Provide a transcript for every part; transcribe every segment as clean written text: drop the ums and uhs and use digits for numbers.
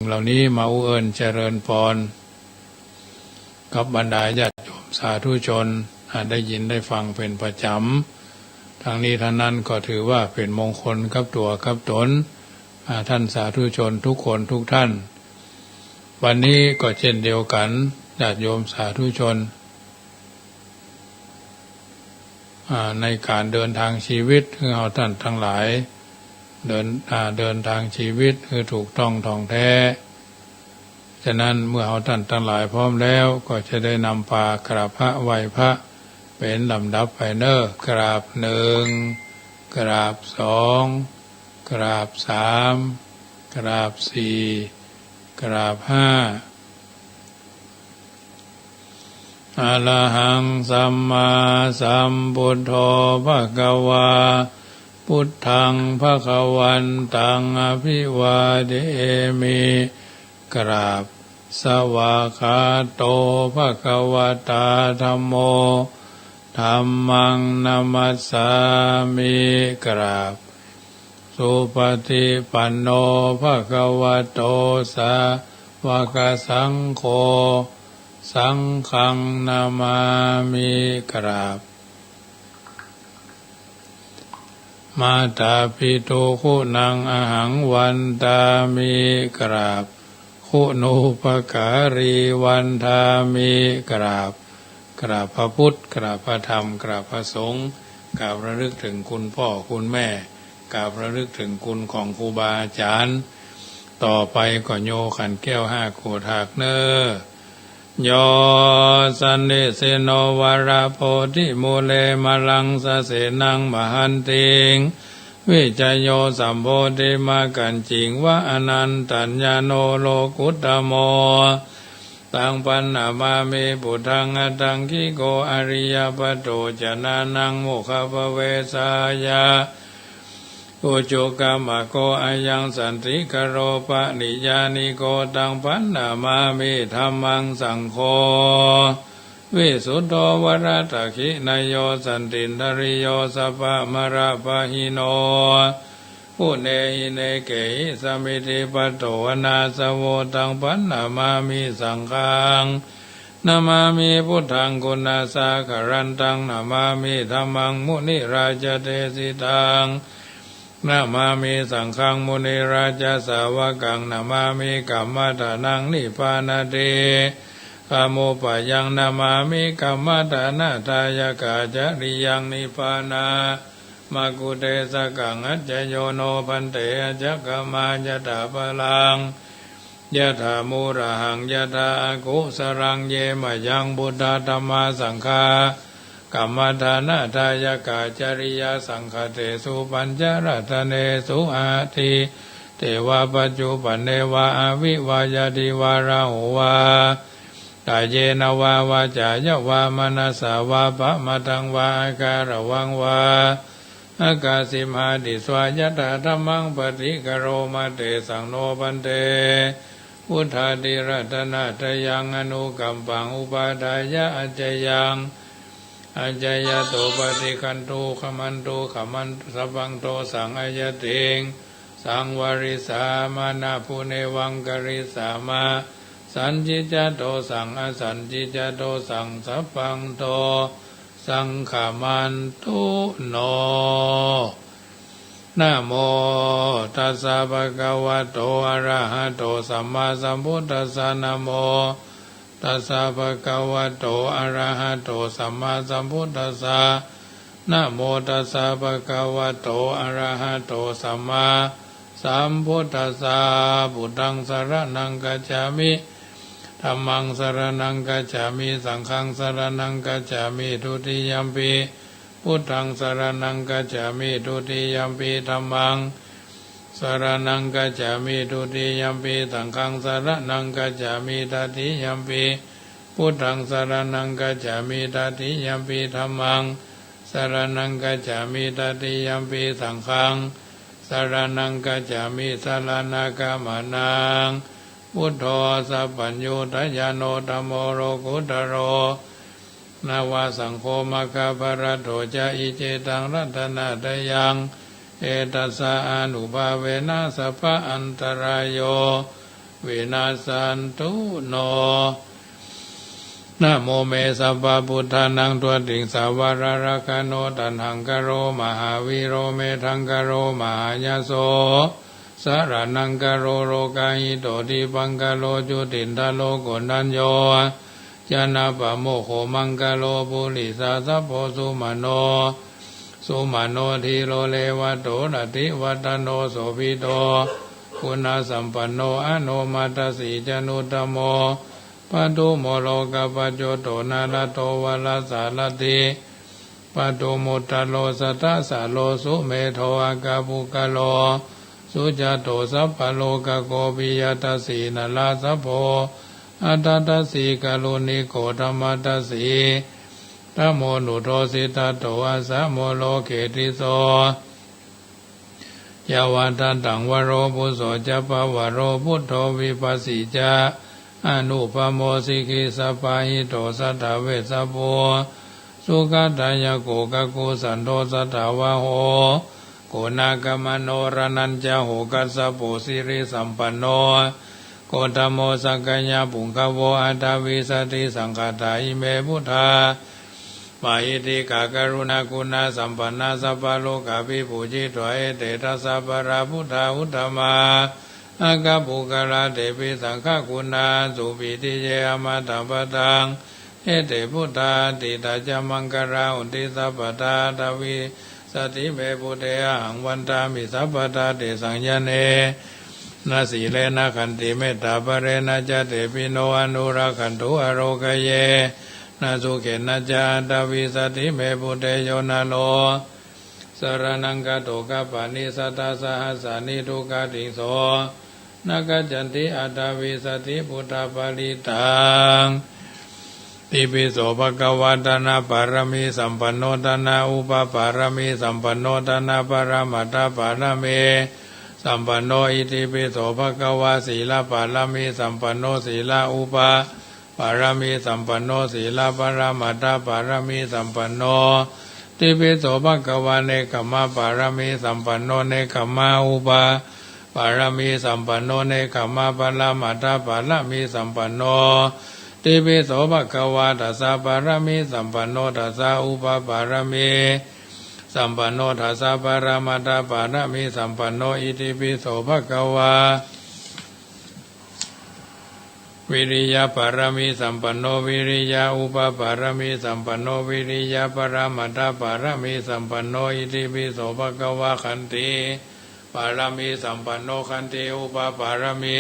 เหล่านี้มาอุเอิญเจริญพรกับบรรดาญาติโยมสาธุชนได้ยินได้ฟังเป็นประจำทางนี้ท่านนั้นก็ถือว่าเป็นมงคลกับตัวกับตนท่านสาธุชนทุกคนทุกท่านวันนี้ก็เช่นเดียวกันญาติโยมสาธุชนในการเดินทางชีวิตคือเอาท่านทั้งหลายเดินทางชีวิตคือถูกต้องท่องแท้ฉะนั้นเมื่อเอาท่านทั้งหลายพร้อมแล้วก็จะได้นำพากราบพระไหว้พระเป็นลำดับไปเนอกราบหนึ่งกราบสองกราบสามกราบสี่กราบห้าอะระหังสัมมาสัมพุทโธภควาพุทธังภควันตังอภิวาเทมิกราบสวากขาโตภควตาธัมโมธัมมังนัมมัสสามิกราบสุปฏิปันโนภควโตสาวกสังโฆสังฆังนามามิกราบมาตาปิตุคุณังอหังวันตามิกราบคุณูปการีวันทามิกราบกราบพระพุทธกราบพระธรรมกราบพระสงฆ์กราบระลึกถึงคุณพ่อคุณแม่กราบระลึกถึงคุณของครูบาอาจารย์ต่อไปก็โยขันแก้วห้าโคถากเนอยสันนิเสโนวาราโพธิมูเลมลังสะเสนังมหันติงวิจโยสัมโพธิมากันจิงวะอนันตัญญาโนโลกุตตโมตังปันนามามิปุถังอตังคิโกอริยปัตโตจนานังโมฆะภเวสายาอุจุกามะโกอายังสันติกโรปะนิยานิโกตังปันนามามิธัมมังสังโฆวิสุทโธวรตขินายโยสันตินทริโยสัพพะมระปะหิโนอุเนหิเนเกหิสมิติปัตโตวนาสโวตังปันนามามิสังฆังนามามิพุทธังกุณาสาคารันตังนามามิธัมมังมุนิราชเทสิตังนามามิสังฆังมุนิราชสาวกังนามามิกัมมัฏฐานังนิพพานาเตกาโมปะยังนามามิกัมมัฏฐานาทายกาจริยังนิพพานามากุเตสกังอัจจโยโนพันเตอจักขมายตาปลังยะถามูระหังยะถากุสรังเยมะยังบุตตธัมมาสังฆากัมมัฏฐานาทายกาจริยสังฆเตสุปัญจรัตเนสุอาทิเทวาปัจจุปันเนวาอวิวายติวาราหุวากายเยนวาวาจายะวามนัสสาวาปะมะทังวาอาการะวังวาอากาสิมหาดิสวายตาธัมมังปฏิกโรมาเตสังโนปันเตพุทธาติรัตนาทยังอนุกัมปังอุปาทายะอัจจยังอัจจยโตปฏิคันโตขมันโตขมันสัพพังโตสังอายติงสังวาริสามานาภูเนวังกริสามาสันจิจโตสังอสันจิจโตสังสัพพังโตสังขมันตุโนนะโมตัสสะภะคะวะโตอะระหะโตสัมมาสัมพุทธัสสะนะโมตัสสะภะคะวะโตอะระหะโตสัมมาสัมพุทธัสสะนะโมตัสสะภะคะวะโตอะระหะโตสัมมาสัมพุทธัสสะพุทธังสรณังกัจฉามิธัมมังสรณังกัจฉามิสังฆังสรณังกัจฉามิทุติยัมปิพุทธังสรณังกัจฉามิทุติยัมปิธัมมังสรณังกัจฉามิทุติยัมปิสังฆังสรณังกัจฉามิตติยัมปิพุทธังสรณังกัจฉามิตติยัมปิธัมมังสรณังกัจฉามิตติยัมปิสังฆังสรณังกัจฉามิสรณกามนังพุทโธสัพพัญญูตยาโนธัมโมโลกุตโรนาวาสังโฆมะคะภรโตจะอิเจตังรัตนาตยังเอตัสสะอนุภาเวนะสัพพะอันตรายโย วินาสันตุโนนะโมเมสัพพพุทธานังตัวติงสาวรารคโนตันหังกโรมหาวิโรเมทังกโรมหายโสสารนังกโรโรกาหิโตติปังกโลจุตินทโลกุนัญโยยานาปะโมโขมังกโลปุริสาสัพโพสุมาโนสุมาโนทีโรเลวะโตระติวัตโนโสภิโตคุณาสัมปันโนอโนมัตสีจนุตโมปัตตุโมโลกปัจโจโตนาลโตวะลาสาลติปัตตุมุตตโลสัตตะสาโลสุเมโทอากาภุกโลสุจโตสัพพโลกโกปิยตัสสีนาลาสัพโพอัตตัสสีกาลุนิโกธรรมตัสสีธัมโมนุโทสิตโตอาสะโมโลเขติโสยาวันตังวโรปุโสจะปะวโรพุทโธวิปัสสิจาอนุปโมสิกิสัพพหิโตสัทธเวสสะโพสุขตายโกกโกสันโตสัทธวะโหโกนากมโนรนัญจโหกัสสะโพสิริสัมปันโนโกตโมสักกัญญาปุงคโวอัตตวิสติสังฆตาอิเมพุทธามาอิติกากรุณาคุณาสัมปันนาสัพพโลกาภิปุจิตวะเอเตทัสสะปะราพุทธาอุตตมาอากาปุกลาเตปิสังฆคุณาสุปิติเยอมตะปะตังเอเตพุทธาติตาจามังกราอุติสัพพตาทวิสติเมพุทเทหังวันตามิสัพพตาเตสังยเนนาสีเลนะขันติเมตตาปะเรนะจเตปิโนอนุราคันตุอโรกเยนาสุเขนะจาตวิสติเมพุทเทโยนาโลสารนังกโตกปานิสัตตาสหัสสานิทุกขติโสนาคจันติอัตตวิสติพุทธปาลิตังติปิโสภะคะวะตนะปารมีสัมปันโนตนะอุปปารมีสัมปันโนตนะปรมัตถปารมีสัมปันโนอิติปิโสภะคะวะศีลปารมีสัมปันโนศีลอุปปารมีสัมปันโนศีลปรมัตถปารมีสัมปันโนติปิโสภะคะวะเนกขมะปารมีสัมปันโนเนกขมะอุปปารมีสัมปันโนเนกขมะปรมัตถปารมีสัมปันโนติปิโสภะคะวะทัสสะปารมีสัมปันโนทัสสะอุปปารมีสัมปันโนทัสสะปรมัตถปารมีสัมปันโนอิติปิโสภะคะวะวิริยะปารมีสัมปันโนวิริยะอุปปารมีสัมปันโนวิริยะปรมัตถปารมีสัมปันโนอิติปิโสภะคะวะขันติปารมีสัมปันโนขันติอุปปารมี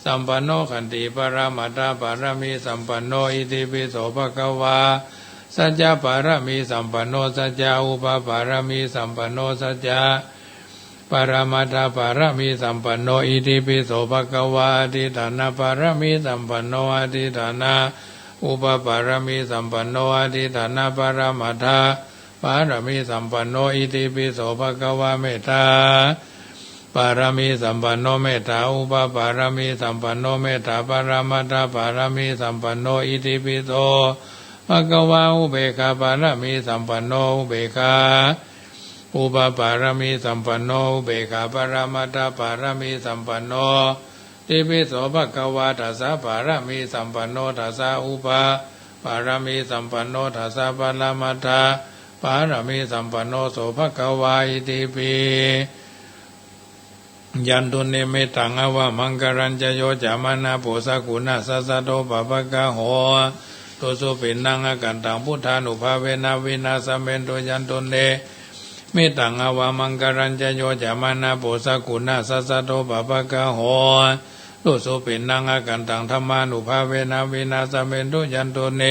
สัมปันโนขันติปรมัตถปารมีสัมปันโนอิติปิโสภะคะวะสัจจะปารมีสัมปันโนสัจจะอุปปารมีสัมปันโนสัจจะปรมัตถปารมีสัมปันโนอิติปิโสภะคะวะอธิฐานปารมีสัมปันโนอธิฐานะอุปปารมีสัมปันโนอธิฐานปรมัตถปารมีสัมปันโนอิติปิโสภะคะวะเมตตาปารมีสัมปันโนเมตตาอุปปารมีสัมปันโนเมตตาปรมัตถปารมีสัมปันโนอิติปิโสภะคะวะอุเบกขาปารมีสัมปันโนอุเบกขาอุปปารมีสัมปันโนอุเบกขาปรมัตถปารมีสัมปันโนติปิโสภะคะวะทัสสะปารมีสัมปันโนทัสสะอุปปารมีสัมปันโนทัสสะปรมัตถปารมีสัมปันโนโสภะคะวะอิติปิยันตุเนเมตังอวะมังกรัญจโยจามานาโพสกุณาสัสสะโตปะปะกะโหตุสุปินังอกันตังพุทธานุภาเวนะวินาสเมนโตยันตุเนเมตังอวะมังกรัญจโยจามานาโพสกุณาสัสสะโตปะปะกะโหตุสุปินังอกันตังธรรมานุภาเวนะวินาสเมนโตยันตุเน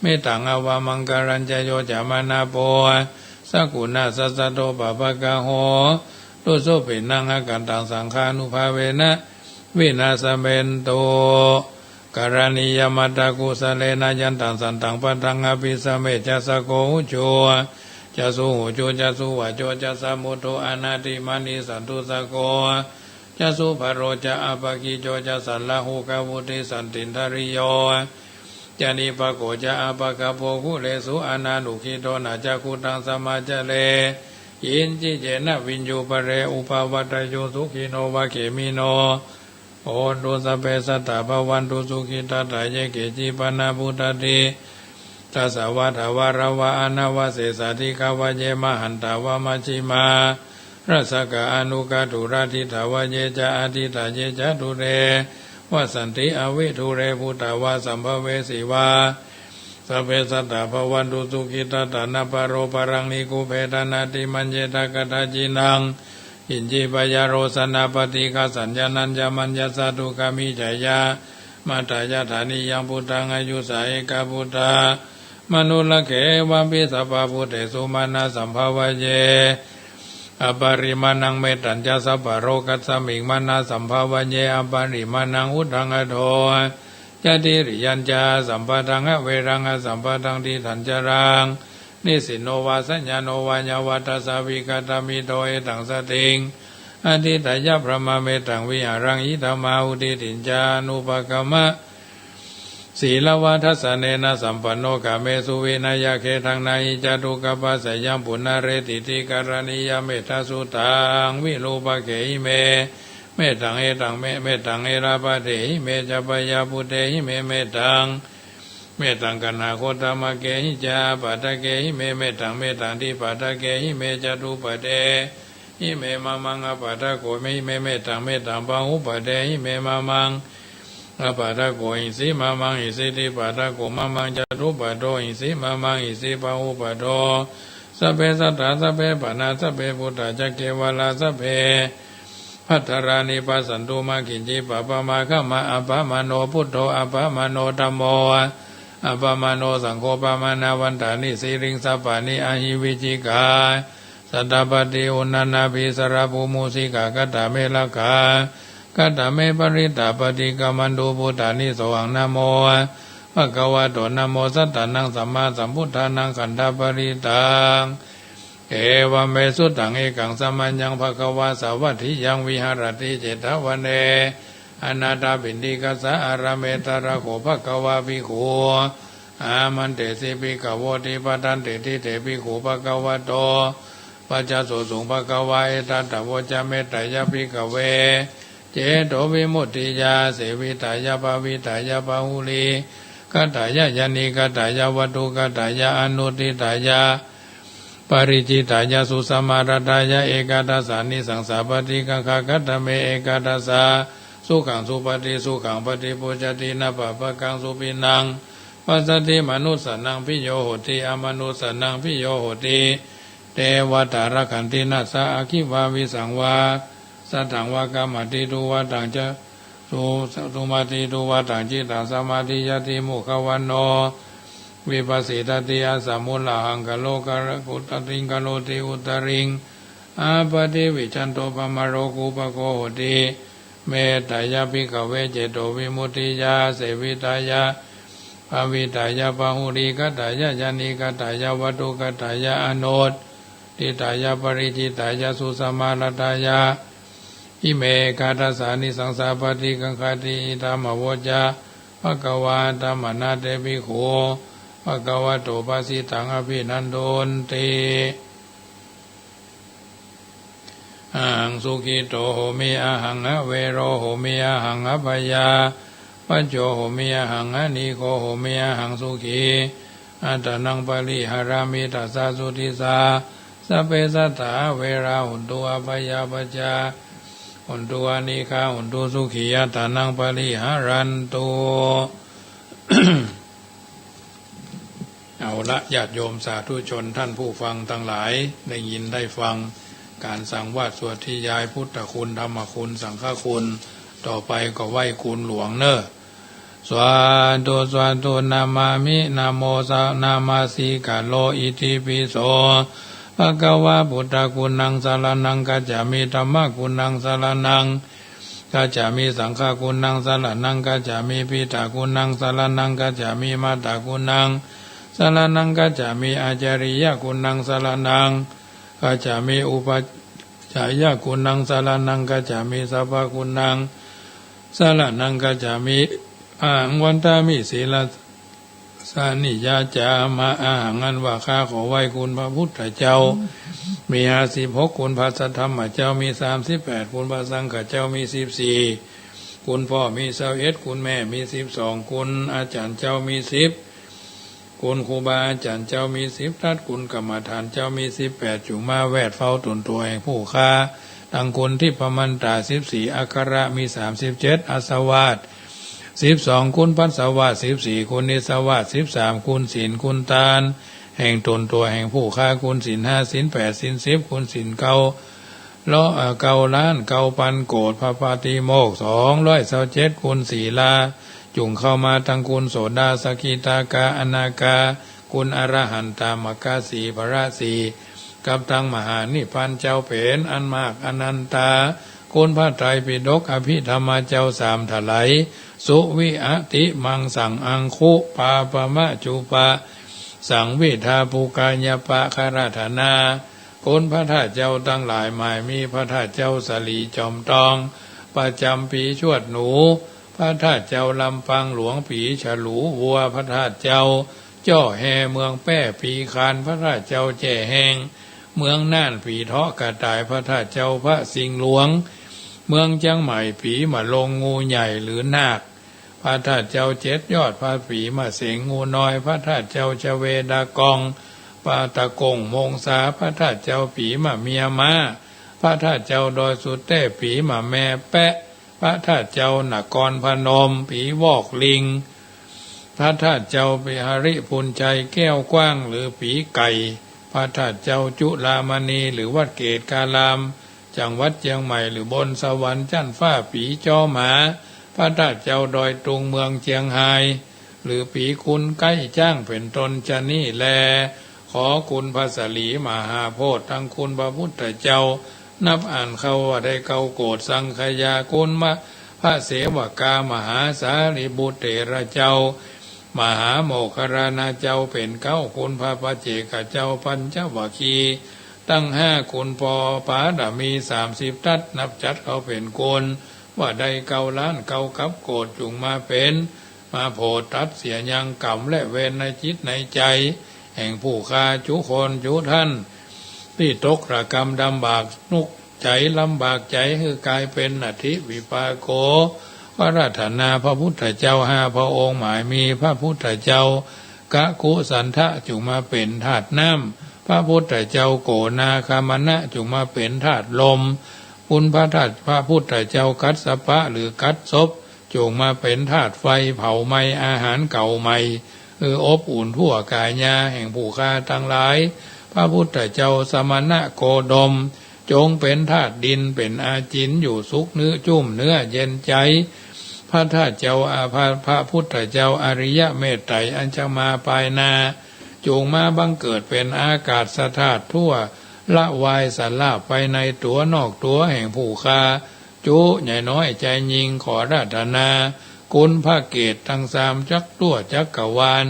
เมตังอวะมังกรัญจโยจามานาโพสกุณาสัสสะโตปะปะกะโหตุสุปินังอกันตังสังฆานุภาเวนะวินาสเมนโตการณิยมัตตกุสเลนะยันตังสันตังปัตังอภิสเมจัสสโกหุโจจัสสุหุโจจัสสุวะโจจัสสมุตโตอนาติมานิสันตุสโกจัสสุภโรจะอภกิโจจัสสัลลหุกวุติสันตินทริโยจานิปโกจะอภกโภคุเลสุอนานุขิโตนะจักขุตังสมาจเลยินจิเจนะวิญญูปะเรอุปาวัตโยสุขิโนวะเขมิโน โอตุสัพเพสัตตาภวันตุสุขิตาตายเกจิปนาพุทธติตัสสะวะทวารวะอนาวะเสสติกาวะเยมหันตาวะมัชฌิมารัสสกะอนุกาตุราทิทาวะเยจะอธิตาเยจะตุเรวะสันติอวิทุเรพุทธาวะสัมภเวสีวาสัพเพสัตตาภวันตุสุขิตาตานาปโรปรังนิกุเพตานาติมัญเจตากตาจินังอินจิปยาโรสนาปฏิกาสัญญานัญจมัญญสาตุกามิจายามาตายาฐานิยังพุทธังอายุสาเอกพุทธามนุลเขวัมปิสัพพพุทธสุมาณสัมภวเยอปาริมานังเมตัญจสัพพโรกัสสมิงมานาสัมภวเยอปาริมานังอุทังอโทยะติริยัญจาสัมปทังเวรังสัมปทังทิทัญจรังนิสิโนวาสัญญาโนวาญาวัตสาวิกตามิโตเอตังสติงอธิตายะพระมเมตังวิหารังอิธรรมาอุติติจานุปกมะศีลวัฏสเนนะสัมปันโนกาเมสุวินัยเคทังนายิจตุกปัสสยังปุณเรติติการณิยเมตตาสุตังวิโลภเขหิเมเมตังเอตังเมตังเอราปะเทหิเมจปยาปุเตหิเมเมตังกนาโคตมะเกหิจาปัตเกหิเมเมตังทิปัตเกหิเมจตุปเตหิเมมะมังอปัตโกเมหิเมเมตังปะหุปเตหิเมมะมังอปัตโกอิสิมะมังอิสิติปัตโกมะมังจตุปโตอิสิมะมังอิสิปะหุปโตสัพเพสัตตาสัพเพปะนาสัพเพพุทธะจักเกวลาสัพเพพัทธานิปัสสันตุมาขินจิปะปะมาคะมะอัปปะมโนพุทโธอัปปะมโนธัมโมอัปปะมโนสังโฆปะมานาวันตานิสิริงสัพพานิอหิวิจิกาสัตตปฏิอุณนาภิสระภูมุสิกากตเมลกากตเมปริตาปฏิกามันตุพุทธานิสวังนะโมภะคะวะโตนะโมสัตตานังสัมมาสัมพุทธานังขันธปริตังเอวเมสุตังเอกังสัมมัญญังภะคะวะสาวัตถิยังวิหารติเจตวันเนอนาถาปิณฑิกัสสะอาราเมตระโขภะคะวะภิกขุอามันเตสิภิกขโวติปทันเตติเตภิกขุภะคะวะโตปัจจโสสุงภะคะวะเอตัตถะโวจเมตตายะภิกขเวเจโตวิมุตติยาเสวิตายะภาวิตายะภาหุลีกัตถายะยานิกัตถายะวัตถุกัตถายะอนุติตายะปริจิตายะสุสมารตายะเอกทัสสานิสังสาปฏิกังคกัตถเมเอกทัสสะสุขังสุปฏิสุขังปฏิปุจตินะปะปะกังสุปินังปัสสติมนุสสนังพิโยโหติอมนุสสนังพิโยโหติเทวตารขันตินัสสะอคิวาวิสังวาสัทธังวากรรมติตุวัตังจะสุมาติตุวัตังจิตตังสมาธิยติมุขวันโนวิปัสสิตติอาสัมมุลหังกโลกะกุตติงกโลติอุตริงอาปฏิวิจันโตปมโรกุปโกโหติเมตตายะภิกขเวเจโตวิมุตติยาเสวิตายะภาวิตายะปะหุริกัตถายะยานิกัตถายะวัตถุกัตถายะอโนตติตายะปริจิตายะสุสมารตายะอิเมกาทัสสานิสังสาปฏิกังคติธรรมโวจาภะคะวะธรรมนาเตภิกขุภะคะวะโตภาสิตังอภินันโดนติอะหังสุขิโตโหมิอะหังอเวโรโหมิอะหังอภัยยาปัจโจโหมิอะหังอนิโกโหมิอะหังสุขีอัตตนังปริหารามิตัสสะสุทิสาสัพเพสัตตาเวราหุนตุอภัยยาปัจจาหุนตุอานิฆาหุนตุสุขีอัตตนังปริหารันตุ เอาละญาติโยมสาธุชนท่านผู้ฟังทั้งหลายได้ยินได้ฟังการสั่งวาดสวดที่ยายพุทธคุณธรรมคุณสังฆคุณต่อไปก็ไหว้คุณหลวงเนอะสวาธุนามามินะโมสะนามาสีกาโลอิติปิโสภะคะวะพุทธคุณังสารนังกัจจามิธัมมคุณังสารนังกัจจามิสังฆคุณังสารนังกัจจามิปิตาคุณังสารนังกัจจามิมัตตคุณังสารนังกัจจามิอาจาริยคุณังสารนังกัจจามิอุปจายคุณังสารนังกัจจามิสัพพคุณังสารนังกัจจามิอาหังวันตามิศีลสานิยาจามาอาหังอันว่าข้าขอไหว้คุณพระพุทธเจ้ามี56คุณพระสัทธรรมเจ้ามี38คุณพระสังฆเจ้ามี14 คุณพ่อมี21คุณแม่มี12คุณอาจารย์เจ้ามี10คุณครูบาอาจารย์เจ้ามี10ทัดคุณกรรมฐานเจ้ามี18จุมาแวดเฝ้าตนตัวแห่งผู้ค้าดังคุณที่ประมันตรา14อักขระมี37อาสวาส12คุณปัสสาวะ14คุณนิสวาส13คุณศีลคุณทานแห่งตนตัวแห่งผู้ค้าคุณศีล5ศีล8ศีล10คุณศีลเก้าเก้าล้านเก้าพันโกฏพระปาติโมกข์227คุณศีลาจุงเข้ามาทั้งคุณโสดาสกิทากาอนาคาคุณอรหันตามกาสีพระสีกับทั้งมหานิพพานเจ้าเพนอันมากอนันตาคุณพระไตรปิฎกอภิธรรมเจ้าสามถลายสุวิอติมังสังอังคุปาปะมะจุปะสังวิทาภูกายปะคาราธนาคุณพระธาตุเจ้าตั้งหลายหมายมีพระธาตุเจ้าสลีจอมตองประจำปีชวดหนูพระธาตุเจ้าลำปังหลวงผีฉลูวัวพระธาตุเจ้าจ่อแห่เมืองแป้ปีคานพระธาตุเจ้าแจ่แหงเมืองน่านผีเทาะกระต่ายพระธาตุเจ้าพระสิงห์หลวงเมืองเชียงใหม่ผีมาลงงูใหญ่หรือนาคพระธาตุเจ้า7ยอดพระผีมาเสงงูน้อยพระธาตุเจ้าชเวดากองปาตะกงมงสาพระธาตุเจ้าผีมาเมียมาพระธาตุเจ้าดอยสุเต้ผีมาแม่แปะพระธาตุเจ้านครพนมผีวอกลิงพระธาตุเจ้าปิหริพุนใจแก้วกว้างหรือผีไก่พระธาตุเจ้าจุฬามณีหรือวัดเกตกาลามจังหวัดเชียงใหม่หรือบนสวรรค์จันฟ้าผีจอหมาพระธาตุเจ้าดอยตุงเมืองเชียงไฮ้หรือผีคุณใกล้จ้างเป็นตนจะนี่แลขอคุณพระสลีมหาโพธิ์ทั้งคุณพระพุทธเจ้านับอ่านเขาว่าได้เกาโกรธสังขยาคุณมะพระเสวกามหาสารีบุตรเถระเจ้ามหาโมคคารณาเจ้าเป็นเก้าคุณพระปัจเจกเจ้าปัญจวัคคีย์ตั้ง5คุณปอปาดามี30ทัดนับจัดเขาเป็นคนว่าได้เกาล้านเกากับโกรธจุงมาเป็นมาโพดตัดเสียยังกรรมและเวรในจิตในใจแห่งผู้ฆ่าจุคนจุท่านที่ตกระกรรมดำบากนุกใจลำบากใจคือกลายเป็นอธิวิปาโกพระราธนาพระพุทธเจ้า5พระองค์หมายมีพระพุทธเจ้ากะคุสันทะจุมาเป็นธาตุน้ำพระพุทธเจ้าโกนาคามณะจุมาเป็นธาตุลมคุณพระธาตุพระพุทธเจ้ากัสสปะหรือกัสศพจงมาเป็นธาตุไฟเผาไหม้อาหารเก่าใหม่อบอุ่นทั่วกายญาแห่งผู้ฆ่าทั้งหลายพระพุทธเจ้าสมณะโคดมจงเป็นธาตุดินเป็นอาจินอยู่สุขเนื้อจุ่มเนื้อเย็นใจพระธาตุเจ้าพระพุทธเจ้าอริยเมตไตรอัญชมาปายนาจงมาบังเกิดเป็นอากาศธาตุทั่วละวายสลาบไปในตัวนอกตัวแห่งผู้ฆ่าจุใหญ่น้อยใจยิงขอราธนาคุณพระเกศทั้ง3จักตัวจักรวาล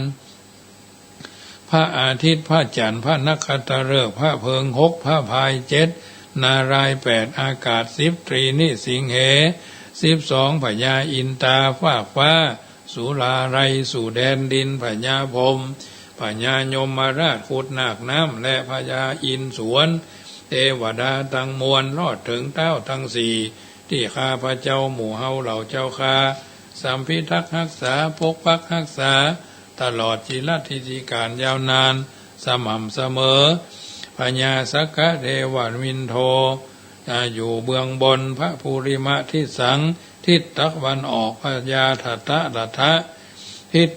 พระอาทิตย์พระจันทร์พระนครฤกษ์พระเพิง6พระพาย7นารายณ์8อากาศ10ตรีนิสิงเห12พญาอินตาฟ้าสุราไรสู่แดนดินพญาพรหมพญายมราชขุดนาคน้ำและพญาอินสวนเทวดาทั้งมวลรอดถึงเต้าทั้ง4ที่ข้าพระเจ้าหมู่เฮาเหล่าเจ้าข้าสัมพิทักษ์รักษาปกปักรักษาตลอดจิรัติจิการยาวนานสม่ำเสมอพญาสักกะเทววินโทอยู่เบื้องบนพระภูริมะทิสังทิศตะวันออกพญาทัตตะรัฐะทิศ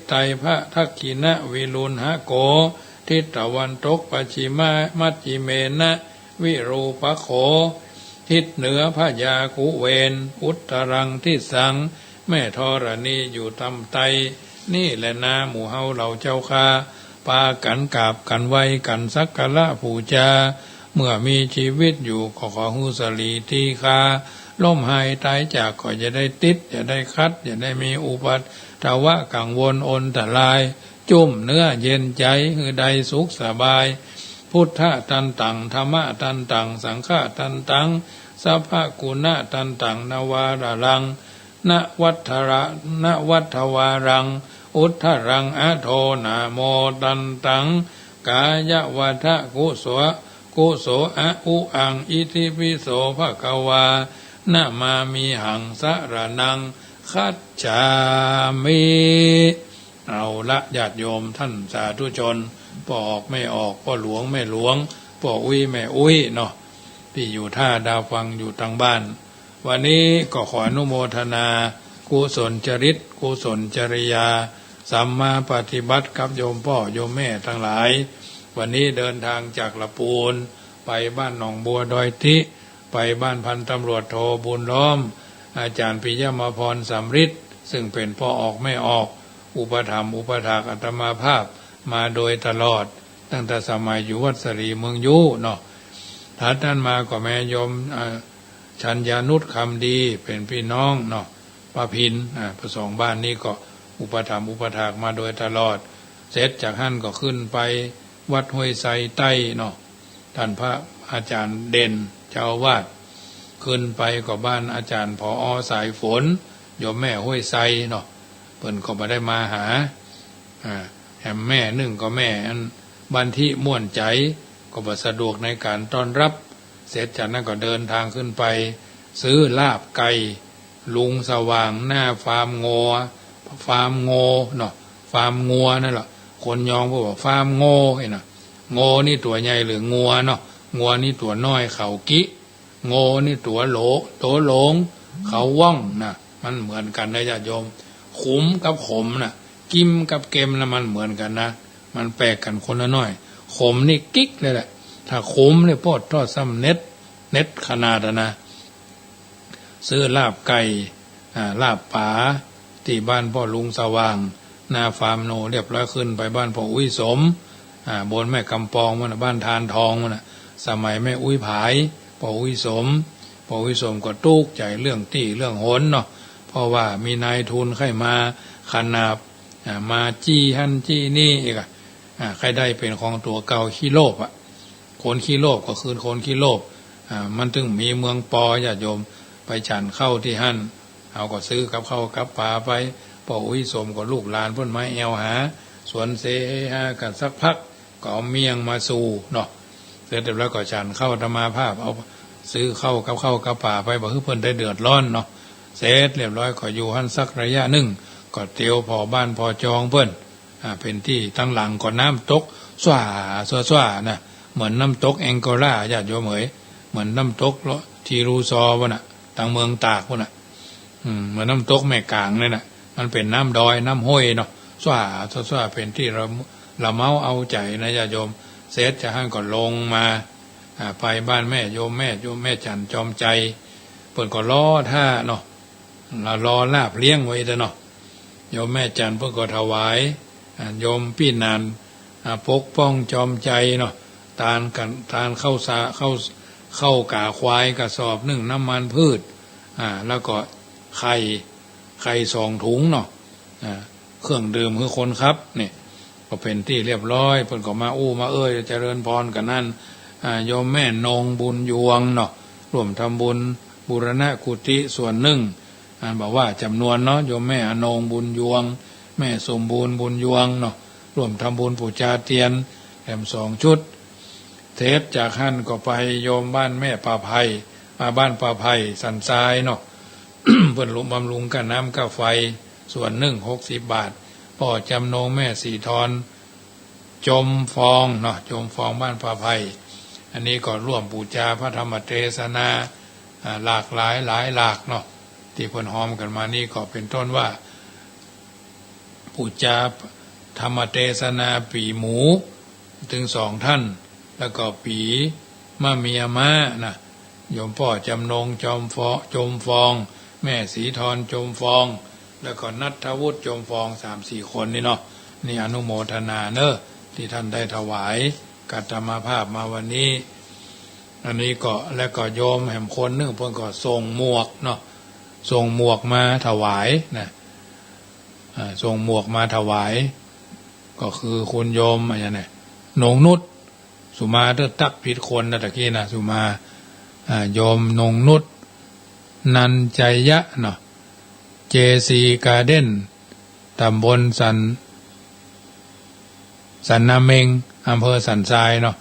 ไตพระทักขินะวิรุณหะโกทิศตะวันตกปัจฉิมะมัจฉิเมนะวิรูปโขทิศเหนือพระยาคุเวนอุตตรังทิสังแม่ธรณีอยู่ตำไตนี่แหละนาหมู่เฮาเหล่าเจ้าข้าปากันกราบกันไหวกันสักการะบูชาเมื่อมีชีวิตอยู่ก็ขอหุสลีทีคาล้มหายตายจากก็จะได้ติดจะได้คัดจะได้มีอุปัตถวะกังวลอนตรายจุ่มเนื้อเย็นใจคือใดสุขสบายพุทธะตันตังธรรมะตันตังสังฆะตันตังสัพพะกุณะตันตังนวาระรังนวัฏวารังอุทธรังอะโทนาโมตันตังกายวัฏกุโสอะอุอังอิติปิโสภะคะวา นะมามีหังสระนังคัจฉามิเอาละญาติโยมท่านสาธุชนพ่อออกไม่ออกพ่อหลวงไม่หลวงพ่ออุ้ยแม่อุ้ยเนาะที่อยู่ท่าดาวฟังอยู่ทางบ้านวันนี้ก็ขออนุโมทนากุศลจริตกุศลจริยาสัมมาปฏิบัติกับโยมพ่อโยมแม่ทั้งหลายวันนี้เดินทางจากละปูนไปบ้านหนองบัวดอยทิไปบ้านพันตำรวจโทบุญล้อมอาจารย์ปิยมพรสำริดซึ่งเป็นพ่อออกไม่ออกอุปถัมภ์อุปถากอาตมาภาพมาโดยตลอดตั้งแต่สมัยอยู่วัดสรีเมืองยุเนาะถัดนั้นมาก็แม่โยมชัญญานุชคำดีเป็นพี่น้องเนาะป้าพินประสองบ้านนี้ก็อุปถัมภ์อุปถากมาโดยตลอดเสร็จจากท่านก็ขึ้นไปวัดห้วยไซใต้เนาะท่านพระอาจารย์เด่นเจ้าอาวาสขึ้นไปก็บ้านอาจารย์ผอ.สายฝนโยมแม่ห้วยไซเนาะเพิ่นก็มาได้มาหาแห่มแม่นึ่งก็แม่อันบันทิม่วนใจก็บ่สะดวกในการต้อนรับเสร็จจากนั้นก็เดินทางขึ้นไปซื้อลาบไก่ลุงสว่างหน้าฟาร์มงัวเนาะฟาร์มงัวนั่นแหละคนยองก็บอกฟาร์มโง่ไอ้น่ะโง่นี่ตัวใหญ่หรืองัวเนาะงัวนี่ตัวน้อยเขากิโง่นี่ตัวโหลหลงเขาว่องนะมันเหมือนกันนะญาติโยมขุมกับขมนะกิมกับเกมนะมันเหมือนกันนะมันแปลกกันคนละน้อยขมนี่กิ๊กเลยแหละถ้าขมเนี่ยพอดทอดซ้ำเน็ตขนาดนะซื้อลาบไก่ลาบป๋าที่บ้านพ่อลุงสว่างหน้าฟาร์มโนเรียบร้อยขึ้นไปบ้านพ่ออุ้ยสมบนแม่กำปองมันบ้านทานทองมันสมัยแม่อุ้ยผายพ่ออุ้ยสมก็ตุกใจเรื่องตี้เรื่องหนเนาะเพราะว่ามีนายทุนใครมาขนาบมาจี้หันจี้นี่อีกใครได้เป็นของตัวเก่าขี้โลภคนขี้โลภก็คือคนขี้โลภมันถึงมีเมืองปอญาติโยมไปฉันเข้าที่หันเอาก็ซื้อกับเข้ากับปลาไปพ่ออุ้ยสมก็ลูกหลานเพิ่นไม้แอวหาสวนเซฮากันสักพักก็เอาเมียงมาสู่เนาะเสร็จแล้วก็ฉันเข้าธรรมาภาพเอาซื้อเข้ากับป่าไปบอกให้เพิ่นได้เดือดร้อนเนาะเสร็จเรียบร้อยก็อยู่หันสักระยะหนึ่งก็เตียวพอบ้านพอจองเพิ่นเป็นที่ตั้งหลังก็น้ำตกสว่านะเหมือนน้ำตกแองโกลาญาติโยมเอ๋ยเหมือนน้ำตกทีรูซอวะน่ะทางเมืองตากวะน่ะเหมือนน้ำตกแม่กลางเลยน่ะมันเป็นน้ำดอยน้ำห้วยเนาะสว่าเป็นที่ละเมาเอาใจนะญาติโยมเสร็จจะหันก็ลงมาไปบ้านแม่โยมแม่จันจอมใจเปิ่นก็ล้อท่าเนาะรอลาบเลี้ยงไว้เนาะโยมแม่จันเพิ่นก็ถวายโยมพี่นานปกป้องจอมใจเนาะทานเข้ากาควายกระสอบนึ่งน้ำมันพืชแล้วก็ไข่2 ถุงเนาะเครื่องดื่มคือคนครับนี่ก็เป็นที่เรียบร้อยเพิ่นก็มามาเจริญพรกันนั่นโยมแม่นงบุญยวงเนาะร่วมทำบุญบูรณะกุฏิส่วนหนึ่งบอกว่าจำนวนเนาะโยมแม่อนงบุญยวงแม่สมบูรณ์บุญยวงเนาะร่วมทำบุญปูชาเทียนแถม2 ชุดเทปจากท่านก็ไปโยมบ้านแม่ป่าไผ่มาบ้านป่าไผ่สันทรายเนาะ เพิ่นบำรุงกับน้ำกับไฟส่วนหนึ่ง60 บาทพ่อจำนงแม่สีทรจมฟองเนาะจมฟองบ้านป่าไผ่อันนี้ก็ร่วมบูชาพระธรรมเทศนาหลากหลายหลากเนาะที่เพิ่นฮ้อมกันมานี่ก็เป็นต้นว่าบูชาธรรมเทศนาปีหมูถึง2 ท่านแล้วก็ปีมะเมียมานะโยมพ่อจำนงจมฟองแม่สีทรจมฟองแล้วก็นัทวุฒิจมฟอง 3-4 คนนี่เนาะนี่อนุโมทนาเนอะที่ท่านได้ถวายกัตตมาภาพมาวันนี้อันนี้ก็แล้วก็โยมแห่มคนนึงเพิ่นก็ส่งหมวกเนาะส่งหมวกมาถวายนะส่งหมวกมาถวายก็คือคุณโยมอะไรเนี่ยนงนุชสุมาเตอตักผิดคนนะตะกี้นะสุมาโยมนงนุชนันใจยะเนาะเจซีการ์เด้นตำบลสันนาเมงอำเภอสันทรายเนาะ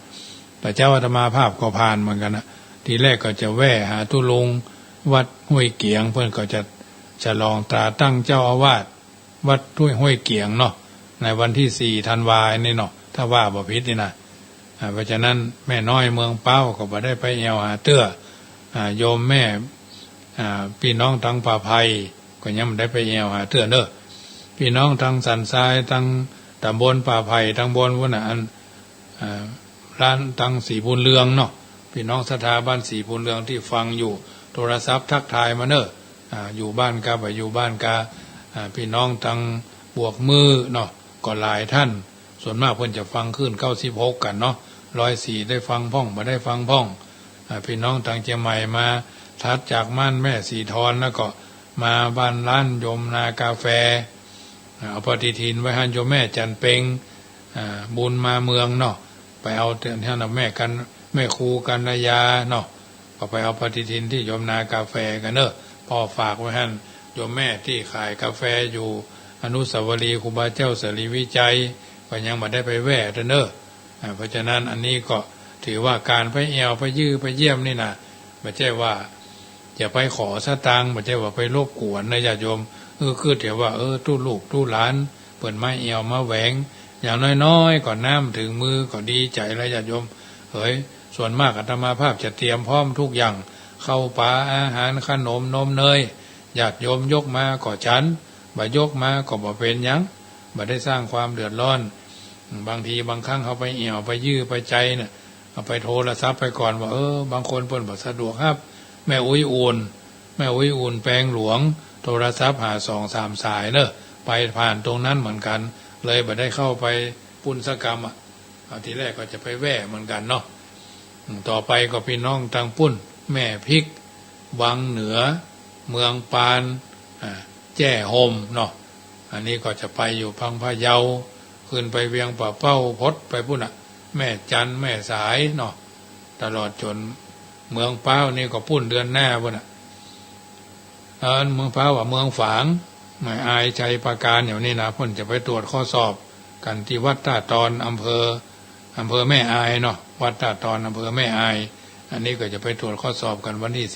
แต่เจ้าอาตมาภาพก็ผ่านเหมือนกันนะทีแรกก็จะแว่หาตุลุง วัดห้วยเกียงเพื่อนก็จะฉลองตราตั้งเจ้าอาวาสวัดห้วยเกียงเนาะในวันที่4 ธันวาคมนี่เนาะถ้าว่าบ่ผิดนี่นะเพราะฉะนั้นแม่น้อยเมืองเป้าก็บ่ได้ไปแอวหาเตื้อโยมแม่พี่น้องทางป่าไผ่ก็ยังไม่ได้ไปแอวหาเตื้อเด้อพี่น้องทางสันทรายทางตำบลป่าไผ่ทางบนพุ่นน่ะร้านทางสีบุญเรืองเนาะพี่น้องสถาบันสีบุญเรืองที่ฟังอยู่โทรศัพท์ทักทายมาเนอะอยู่บ้านกาบ่อยู่บ้านกาพี่น้องทางบวกมือเนาะก็หลายท่านส่วนมากเพิ่นจะฟังขึ้น96กันเนาะ104ได้ฟังพ่องบ่ได้ฟังพ่องพี่น้องทางเชียงใหม่มาทัดจากม่านแม่สีทอนแล้วก็มาบ้านร้านโยมนากาแฟเอาปฏิทินไว้ให้โยมแม่จันเปงบุญมาเมืองเนาะไปเอาท่านแม่กันแม่ครูกันระยาเนาะก็ไปเอาปฏิทินที่โยมนากาแฟกันเนอะพ่อฝากไว้ให้โยมแม่ที่ขายกาแฟอยู่อนุสาวรีย์ครูบาเจ้าเสรีวิจัยก็ยังไม่ได้ไปแวะเนอะเพราะฉะนั้นอันนี้ก็ถือว่าการไปแอวไปยื้อไปเยี่ยมนี่นะไม่ใช่ว่าจะไปขอสตางค์ไม่ใช่ว่าไปรบกวนนะญาติโยมคือเดี๋ยวว่าตู้ลูกตู้หลานเปิดไม้แอวมาแหวงอย่างน้อยๆก่อนน้ำถึงมือก็ดีใจแล้วญาติโยมส่วนมากอาตมาภาพจะเตรียมพร้อมทุกอย่างเข้าปลาอาหารขนมนมเนยญาติโยมยกมาก็ฉันบ่ยกมาก็บ่เป็นหยังบ่ได้สร้างความเดือดร้อนบางทีบางครั้งเขาไปเอี่ยวไปยื้อไปใจเนี่ยเอาไปโทรศัพท์ไปก่อนว่าบางคนเพิ่นบ่สะดวกครับแม่อุ้ยอุ่นแปลงหลวงโทรศัพท์หา2-3สายเนอะไปผ่านตรงนั้นเหมือนกันเลยบ่ได้เข้าไปปุณสกรรมเอาทีแรกก็จะไปแว่เหมือนกันเนาะต่อไปก็พี่น้องทางปุ้นแม่พริกวังเหนือเมืองปานแจ้ห่มเนาะอันนี้ก็จะไปอยู่พังพะเยาขึ้นไปเวียงป่าเป้าพดไปพุ่นแม่จันแม่สายเนาะตลอดจนเมืองเป้านี่ก็ปุ้นเดือนหน้าพุ่นเมืองเป้าว่าเมืองฝางหมายอายชัยปราการอย่างนี้นะพุ่นจะไปตรวจข้อสอบกันที่วัดตาตอนอำเภอแม่อายเนาะวัดตาตอนอำเภอแม่อายอันนี้ก็จะไปตรวจข้อสอบกันวันที่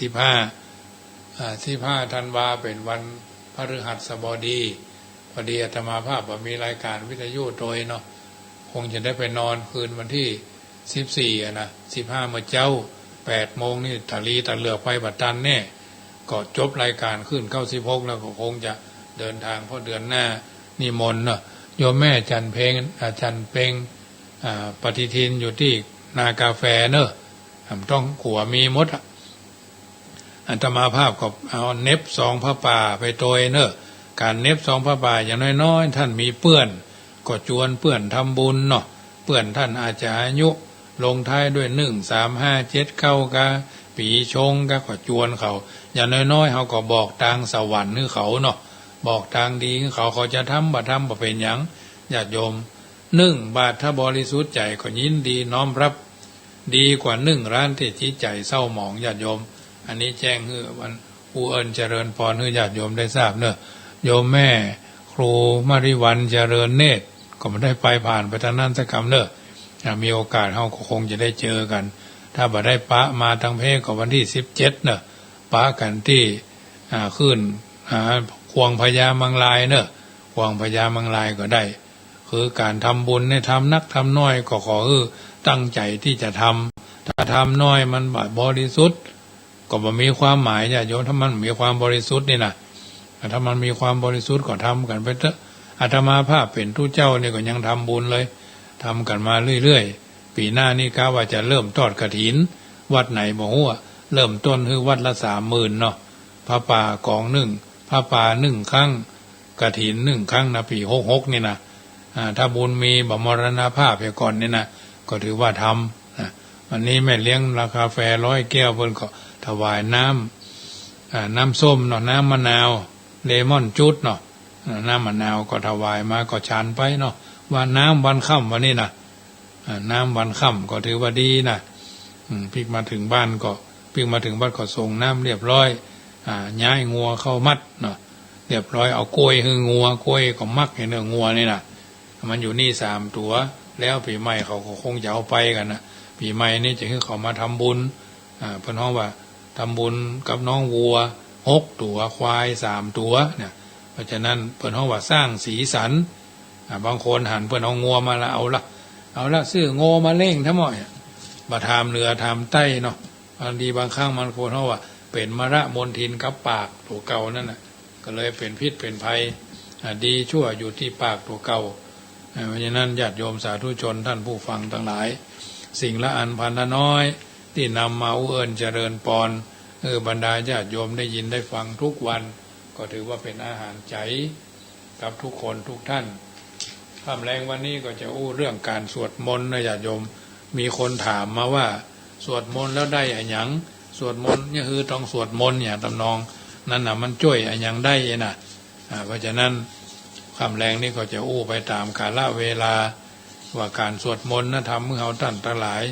15 ธันวาเป็นวันพฤหัสบดีพอดีอาตมาภาพมีรายการวิทยุโดยเนาะคงจะได้ไปนอนคืนวันที่14นะ15มื้อเจ้า8 โมงนี่ตะลีตะเหลือกไปบัดตันแน่ก็จบรายการขึ้น96แล้วก็คงจะเดินทางเพราะเดือนหน้านิมนต์เนาะโยมแม่จันเพ็งปฏิทินอยู่ที่นากาแฟเนอะต้องขัวมีมดอาตมาภาพก็เอาเน็บ2ผ้าป่าไปโตยเนอะการเน็บ2ผ้าป่าอย่างน้อยๆท่านมีเปื้อนก็จวนเปื้อนทำบุญเนาะเปื้อนท่านอาจจะอายุลงท้ายด้วย1 3 5 7เข้ากะปีชงก็จวนเขาอย่างน้อยๆเขาก็บอกทางสวรรค์ให้เขาเนาะบอกทางดีให้เขาจะทำบ่เป็นหยังญาติโยม1 บาทถ้าบริสุทธิ์ใจก็ยินดีน้อมรับดีกว่า1 ล้านที่จิตใจเศร้าหมองญาติโยมอันนี้แจ้งให้วันผู้เอิญเจริญพรให้ญาติโยมได้ทราบเนอะโยมแม่ครูมาริวันเจริญเนตรก็ไม่ได้ไปผ่านไปทางนั้นสักคำเนอะมีโอกาสเราคงจะได้เจอกันถ้าบ่ได้ปะมาทางเพศก็วันที่17เนอะปะกันที่ขึ้นควงพญามังลายเนอะควงพญามังลายก็ได้คือการทำบุญเนี่ยทำนักทำน้อยก็ขอตั้งใจที่จะทำถ้าทำน้อยมันบริสุทธิ์ก็บ่มีความหมายญาติโยมถ้ามันมีความบริสุทธิ์นี่นะถ้ามันมีความบริสุทธิ์ก็ทำกันไปเถอะอาตมาภาพเป็นทุเจ้านี่ก็ยังทำบุญเลยทำกันมาเรื่อยๆปีหน้านี่กะว่าจะเริ่มทอดกฐินวัดไหนบ่ฮู้เริ่มต้นคือวัดละ30,000เนาะพระป่ากอง1พระป่า1 ครั้งกฐิน1 ครั้งนะปี66นี่นะถ้าบุญมีบ่มรณภาพไปก่อนนี่นะก็ถือว่าทำวันนี้แม่เลี้ยงราคาแฟ100 แก้วเพิ่นก็ถวายน้ำส้มเนาะน้ำมะนาวเลมอนจุดเนาะน้ำมะนาวก็ถวายมาก็ฉันไปเนาะว่าน้ำวันค่ำวันนี้นะน้ำวันค่ำก็ถือว่าดีนะพิกมาถึงบ้านก็ส่งน้ำเรียบร้อยย้ายงัวเข้ามัดเนาะเรียบร้อยเอากล้วยคืองัวกล้วยก็มักเห็นเนื้องัวนี่นะมันอยู่นี่3 ตัวแล้วปีใหม่เขาก็คงจะเอาไปกันนะปีใหม่นี่จะให้เขามาทำบุญเพิ่นฮ้องว่า ทำบุญกับน้องวัว6 ตัวควาย3 ตัวเนี่ยเพราะฉะนั้นเพิ่นเฮาว่าสร้างสีสันบางคนหันเพิ่นเอางัวมาละเอาละซื้อโง่มาเล่งทั้งหมดมาทำเหนือทำใต้เนาะบางทีบางครั้งมันคนเฮาว่าเป็นมระมนทินกับปากตัวเก่านั่นน่ะก็เลยเป็นพิษเป็นภัยดีชั่วอยู่ที่ปากตัวเก่าเพราะฉะนั้นญาติโยมสาธุชนท่านผู้ฟังทั้งหลายสิ่งละอันพันละน้อยที่นำมาเอิญเจริญปอนบรรดาญาติโยมได้ยินได้ฟังทุกวันก็ถือว่าเป็นอาหารใจกับทุกคนทุกท่านค่ำแรงวันนี้ก็จะอู้เรื่องการสวดมนต์นะญาติโยมมีคนถามมาว่าสวดมนต์แล้วได้อะไรหยังสวดมนต์นี่คือต้องสวดมนต์อย่างตำนองนั่นน่ะมันช่วยอะไรหยังได้น่ะเพราะฉะนั้นค่ำแรงนี้ก็จะอู้ไปตามกาลเวลาว่าการสวดมนต์นะทำเมื่อเราท่านทั้งหลาย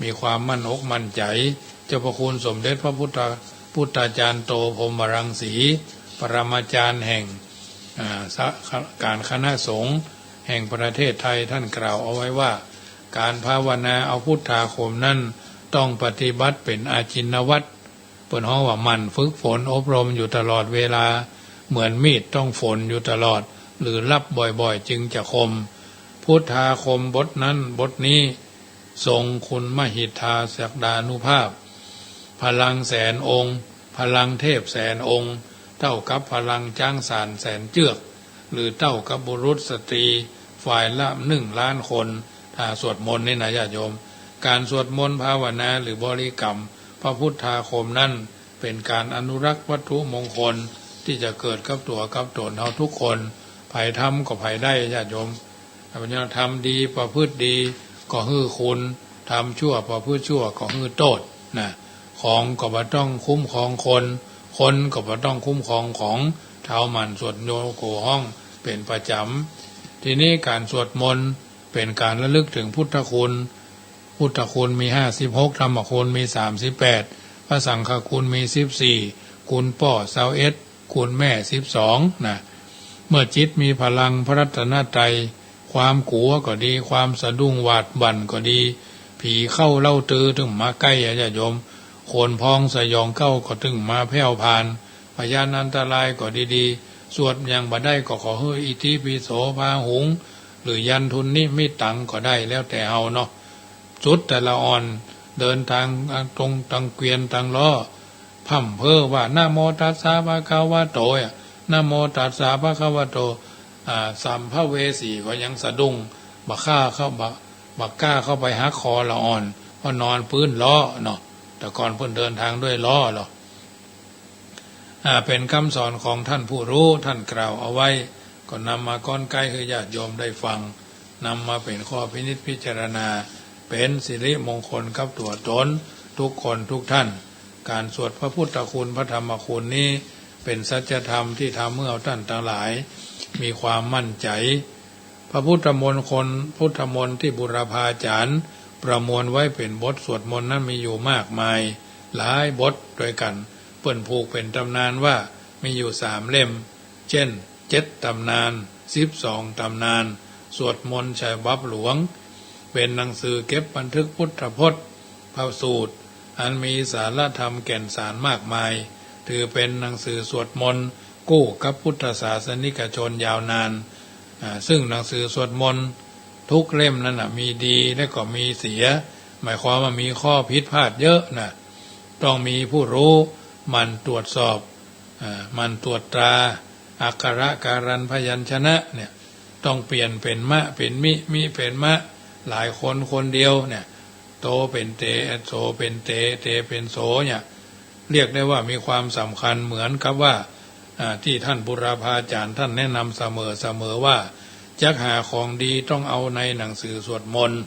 มีความมั่นอกมั่นใจเจ้าพระคุณสมเด็จพระพุทธาจารย์โตพรหมรังสีปรมาจารย์แห่งการคณะสงฆ์แห่งประเทศไทยท่านกล่าวเอาไว้ว่าการภาวนาเอาพุทธาคมนั้นต้องปฏิบัติเป็นอาจินวัตรเปิดห้องว่ามันฝึกฝนอบรมอยู่ตลอดเวลาเหมือนมีดต้องฝนอยู่ตลอดหรือรับบ่อยๆจึงจะคมพุทธาคมบทนั้นบทนี้ทรงคุณมหิทธาศักดานุภาพพลัง100,000 องค์พลังเทพ100,000 องค์เท่ากับพลังจ้างสาร100,000 เจือกหรือเท่ากับบุรุษสตรีฝ่ายละ1,000,000 คนถ้าสวดมนต์นี่นะญาติโยมการสวดมนต์ภาวนาหรือบริกรรมพระพุทธาคมนั้นเป็นการอนุรักษ์วัตถุมงคลที่จะเกิดกับตัวกับตนเราทุกคนภัยทำก็ภัยได้ญาติโยมถ้าพญาทำดีประพฤติดีก็ฮือคุณทำชั่วประพฤติชั่วก็ฮือโทษนะของก็บ่ต้องคุ้มครองคนก็บ่ต้องคุ้มครองของเท้ามันสวดโยโกห้องเป็นประจำทีนี้การสวดมนต์เป็นการระลึกถึงพุทธคุณมี56ธรรมคุณมี38พระสังฆคุณมี14คุณพ่อ21คุณแม่12นะเมื่อจิตมีพลังพระรัตนตรัยความกลัวก็ดีความสะดุ้งหวาดบั่นก็ดีผีเข้าเล่าตือถึงมาใกล้ญาติโยมโคนพองสยองเข้าก็ถึงมาแผ่วพานพยานอันตรายก็ดีๆสวดยังบ่ได้ก็ขอเฮ้อิติปิโสพาหุงหรือยันทุนนิมิตตังก็ได้แล้วแต่เอาเนาะจุดแต่ละอ่อนเดินทางตรงตังเกวียนตังล้อพ่ำเพ้อว่านะโมตัสสะภะคะวะโตนะโมตัสสะภะคะวะโตสัมภเวสีก็ยังสะดุ้งบักกล้าเข้าไปหาคอละอ่อนเพราะนอนพื้นล้อเนาะแต่ก่อนเพิ่นเดินทางด้วยล้อหรอเป็นคำสอนของท่านผู้รู้ท่านกล่าวเอาไว้ก็นำมาก้อนใกล้ให้ญาติโยมได้ฟังนำมาเป็นข้อพินิจพิจารณาเป็นสิริมงคลกับตัวตนทุกคนทุกท่านการสวดพระพุทธคุณพระธรรมคุณนี้เป็นสัจธรรมที่ทำเมื่อท่านทั้งหลายมีความมั่นใจพระพุทธมนต์ที่บุรพาจารย์ประมวลไว้เป็นบทสวดมนต์นั้นมีอยู่มากมายหลายบทด้วยกันเปิ้นผูกเป็นตำนานว่ามีอยู่3 เล่มเช่น7 ตำนาน12 ตำนานสวดมนต์ฉบับหลวงเป็นหนังสือเก็บบันทึกพุทธพจน์พระสูตรอันมีสาระธรรมแก่นสารมากมายถือเป็นหนังสือสวดมนต์กู้กับพุทธศาสนิกชนยาวนานซึ่งหนังสือสวดมนต์ทุกเล่มนั้นมีดีและก็มีเสียหมายความว่ามีข้อผิดพลาดเยอะนะต้องมีผู้รู้มันตรวจสอบมันตรวจตราอักขระการันพยัญชนะเนี่ยต้องเปลี่ยนเป็นมะเป็นมิเป็นมะหลายคนคนเดียวเนี่ยโตเป็นเตโสเป็นเตเป็นโสเนี่ยเรียกได้ว่ามีความสำคัญเหมือนกับว่าที่ท่านบุรพาจารย์ท่านแนะนำเสมอว่าจักหาของดีต้องเอาในหนังสือสวดมนต์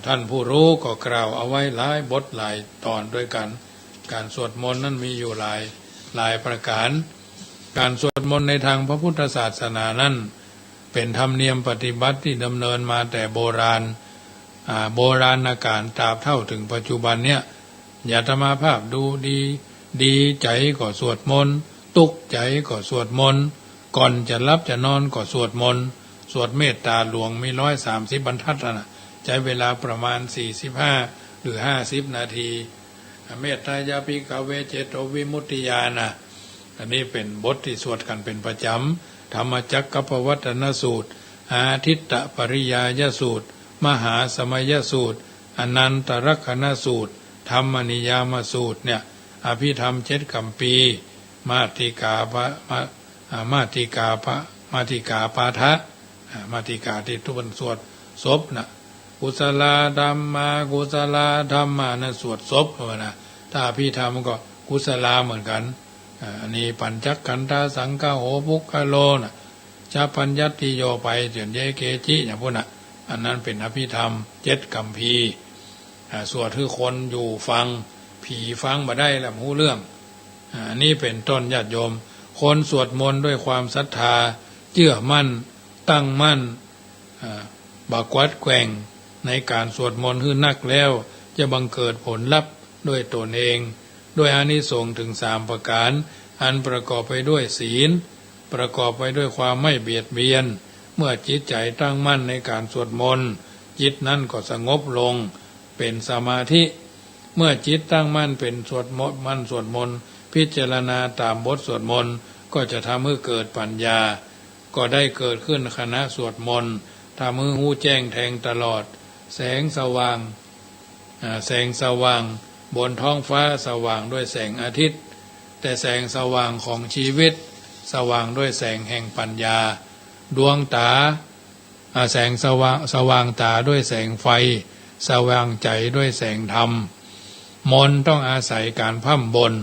ท่านผู้รู้ก็กล่าวเอาไว้หลายบทหลายตอนด้วยกันการสวดมนต์นั้นมีอยู่หลายประการการสวดมนต์ในทางพระพุทธศาสนานั้นเป็นธรรมเนียมปฏิบัติที่ดำเนินมาแต่โบราณการตราบเท่าถึงปัจจุบันเนี่ยอย่าธรรมาภาพดูดีใจก็สวดมนต์ตุกใจก็สวดมนต์ก่อนจะรับจะนอนก็สวดมนต์สวดเมตตาหลวงมี130 บรรทัดนะใช้เวลาประมาณ45 หรือ50 นาที เมตตายาภิกขเวเจโตวิมุตติญาณะอันนี้เป็นบทที่สวดกันเป็นประจำธรรมจักรกัปปวัตตนสูตรอาทิตตปริยายสูตรมหาสมัยสูตรอนันตรักขณสูตรธรรมนิยามสูตรเนี่ยอภิธรรม7 กัมปีมาติกาปะมาติกาปาทะมาติกาที่ทุกคนสวดศพนะกุศลธรรมากุศลธรรมานะสวดศพนะถ้าอภิธรรมก็กุศลาเหมือนกันอันนี้ปัญจขันธาสังฆโหภุคโลนะชาปัญญัติโยไปเถียนเยเกจิอย่างพวกน่ะอันนั้นเป็นอภิธรรม7 กัมพีสวดคือคนอยู่ฟังผีฟังมาได้แล้วรู้เรื่องอันนี้เป็นต้นญาติโยมคนสวดมนต์ด้วยความศรัทธาเชื่อมั่นตั้งมั่นบักวัดแกว่งในการสวดมนต์คือนักแล้วจะบังเกิดผลลัพธ์ด้วยตนเองด้วยอานิสงส์ถึง3 ประการอันประกอบไปด้วยศีลประกอบไปด้วยความไม่เบียดเบียนเมื่อจิตใจตั้งมั่นในการสวดมนต์จิตนั้นก็สงบลงเป็นสมาธิเมื่อจิตตั้งมั่นเป็นสวดมนต์พิจารณาตามบทสวดมนต์ก็จะทำให้เกิดปัญญาก็ได้เกิดขึ้นขณะสวดมนต์ทำให้หูแจ้งแทงตลอดแสงสว่างบนท้องฟ้าสว่างด้วยแสงอาทิตย์แต่แสงสว่างของชีวิตสว่างด้วยแสงแห่งปัญญาดวงตาแสงสว่างตาด้วยแสงไฟสว่างใจด้วยแสงธรรมมนต์ต้องอาศัยการพร่ำบน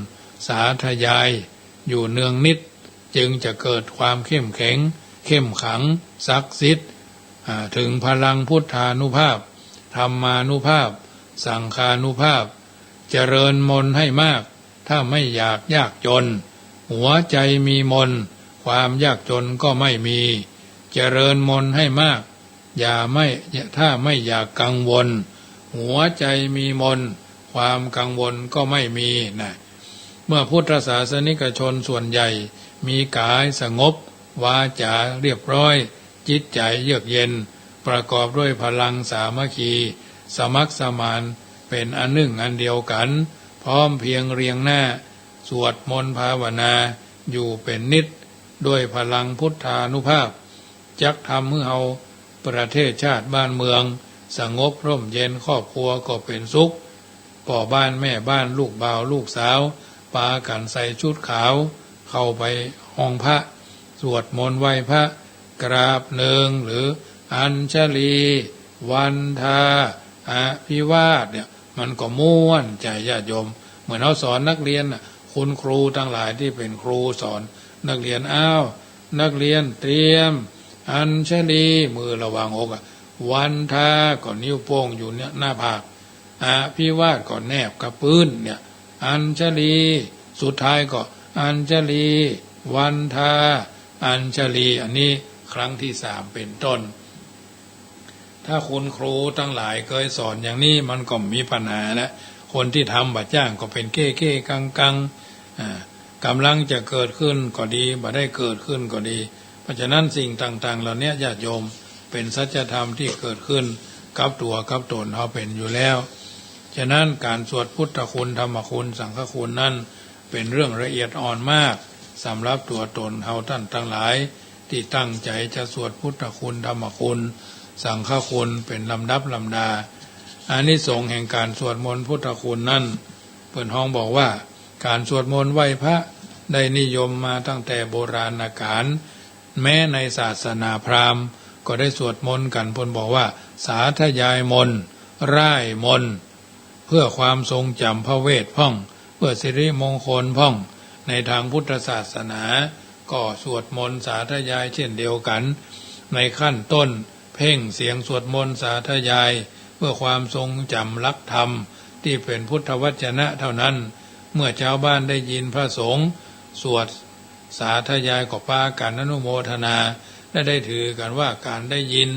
สาธยายอยู่เนืองนิดจึงจะเกิดความเข้มแข็งเข้มขังศักดิ์สิทธิ์ถึงพลังพุทธานุภาพธรรมานุภาพสังฆานุภาพเจริญมนต์ให้มากถ้าไม่อยากยากจนหัวใจมีมนต์ความยากจนก็ไม่มีเจริญมนต์ให้มากถ้าไม่อยากกังวลหัวใจมีมนต์ความกังวลก็ไม่มีนะเมื่อพุทธศาสนิกชนส่วนใหญ่มีกายสงบวาจาเรียบร้อยจิตใจเยือกเย็นประกอบด้วยพลังสามัคคีสมัครสมานเป็นอันหนึ่งอันเดียวกันพร้อมเพียงเรียงหน้าสวดมนต์ภาวนาอยู่เป็นนิดด้วยพลังพุทธานุภาพจักทำให้เอาประเทศชาติบ้านเมืองสงบร่มเย็นครอบครัวก็เป็นสุขพ่อบ้านแม่บ้านลูกบ่าวลูกสาวปากันใส่ชุดขาวเข้าไปห้องพระสวดมนต์ไหว้พระกราบเนืองหรืออัญชลีวันทาอภิวาทเนี่ยมันก็ม่วนใจญาติโยมเหมือนเราสอนนักเรียนคุณครูทั้งหลายที่เป็นครูสอนนักเรียนนักเรียนเตรียมอัญชลีมือระวางอกวันทาก็นิ้วโป้งอยู่เนี่ยหน้าผากอภิวาทก็แนบกับปืนเนี่ยอัญชลีสุดท้ายก็อัญชลีวันทาอัญชลีอันนี้ครั้งที่3เป็นต้นถ้าคุณครูทั้งหลายเคยสอนอย่างนี้มันก็มีปัญหาแล้วคนที่ทำบัดจ้างก็เป็นเก้กังกำลังจะเกิดขึ้นก็ดีบ่ได้เกิดขึ้นก็ดีเพราะฉะนั้นสิ่งต่างๆเหล่านี้ญาติโยมเป็นสัจธรรมที่เกิดขึ้นกับตัวกับตนเขาเป็นอยู่แล้วฉะนั้นการสวดพุทธคุณธรรมคุณสังฆคุณนั้นเป็นเรื่องละเอียดอ่อนมากสำหรับตัวตนเขาท่านทั้งหลายที่ตั้งใจจะสวดพุทธคุณธรรมคุณสังฆคุณเป็นลำดับลำดาอานิสงส์แห่งการสวดมนต์พุทธคุณนั้นเปิ่นฮ้องบอกว่าการสวดมนต์ไหว้พระได้นิยมมาตั้งแต่โบราณกาลแม้ในศาสนาพราหมณ์ก็ได้สวดมนต์กันเพิ่นบอกว่าสาธยายมนต์ร่ายมนต์เพื่อความทรงจำพระเวทพ่องเพื่อสิริมงคลพ่องในทางพุทธศาสนาก็สวดมนต์สาธยายเช่นเดียวกันในขั้นต้นเพ่งเสียงสวดมนต์สาธยายเพื่อความทรงจำหลักธรรมที่เป็นพุทธวจนะเท่านั้นเมื่อชาวบ้านได้ยินพระสงฆ์สวดสาธยายก็พากันอนุโมทนาและได้ถือกันว่าการได้ยิน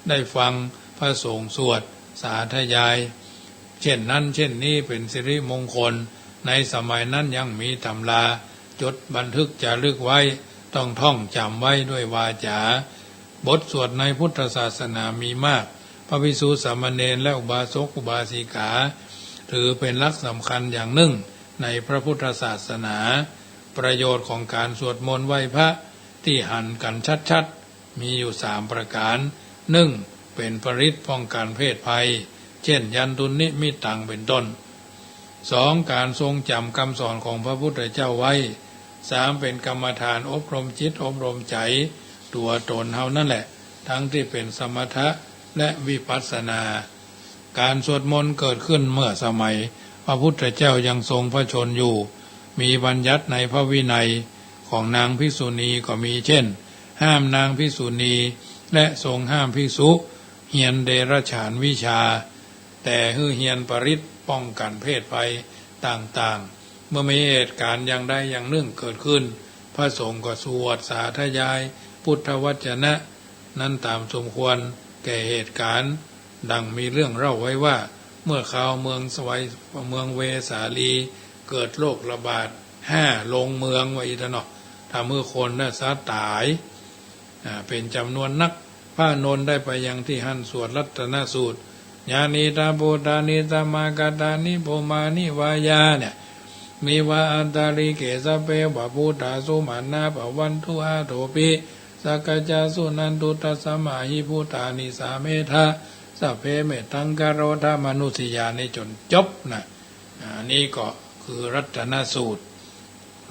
ได้ฟังพระสงฆ์สวดสาธยายเช่นนั้นเช่นนี้เป็นสิริมงคลในสมัยนั้นยังมีตำราจดบันทึกจารึกไว้ต้องท่องจำไว้ด้วยวาจาบทสวดในพุทธศาสนามีมากพระภิกษุสามเณรและอุบาสกอุบาสิกา ถือเป็นหลักสำคัญอย่างหนึ่งในพระพุทธศาสนาประโยชน์ของการสวดมนต์ไหว้พระที่หันกันชัดๆมีอยู่3ประการ1เป็นปริศป้องกันเพศภัยเช่นยันตุนิมิตตังเป็นต้น2การทรงจำคำสอนของพระพุทธเจ้าไว้3เป็นกรรมฐานอบรมจิตอบรมใจตัวตนเฮานั่นแหละทั้งที่เป็นสมถะและวิปัสสนาการสวดมนต์เกิดขึ้นเมื่อสมัยพระพุทธเจ้ายังทรงพระชนอยู่มีบัญญัติในพระวินัยของนางภิกษุณีก็มีเช่นห้ามนางภิกษุณีและทรงห้ามภิกษุเฮียนเดรัจฉานวิชาแต่ฮือเฮียนปริศป้องกันเพศภัยต่างๆเมื่อมีเหตุการณ์อย่างใดอย่างหนึ่งเกิดขึ้นพระสงฆ์ก็สวดสาธยายพุทธวจนะนั้นตามสมควรแก่เหตุการณ์ดังมีเรื่องเล่าไว้ว่าเมื่อข่าวเมืองเวสาลีเกิดโรคระบาด5ลงเมืองไว้อีกเนาะถ้าเมื่อคนน่ะซะตายเป็นจำนวนนักพระนนท์ได้ไปยังที่หันสวดรัตนสูตรญาณิตาโบตานิตามากาตานิโภมานิวายาเนี่ยมีวาอันตาริเกสเปวะพุทธาสุมานาปวันทุอาโถปิสักจาสุนันตุตัสสมาหิพุทธานิสาเมธาสัพเพเมตังกโรธามนุสยานิจนจบนะนี่ก็คือรัตนสูตร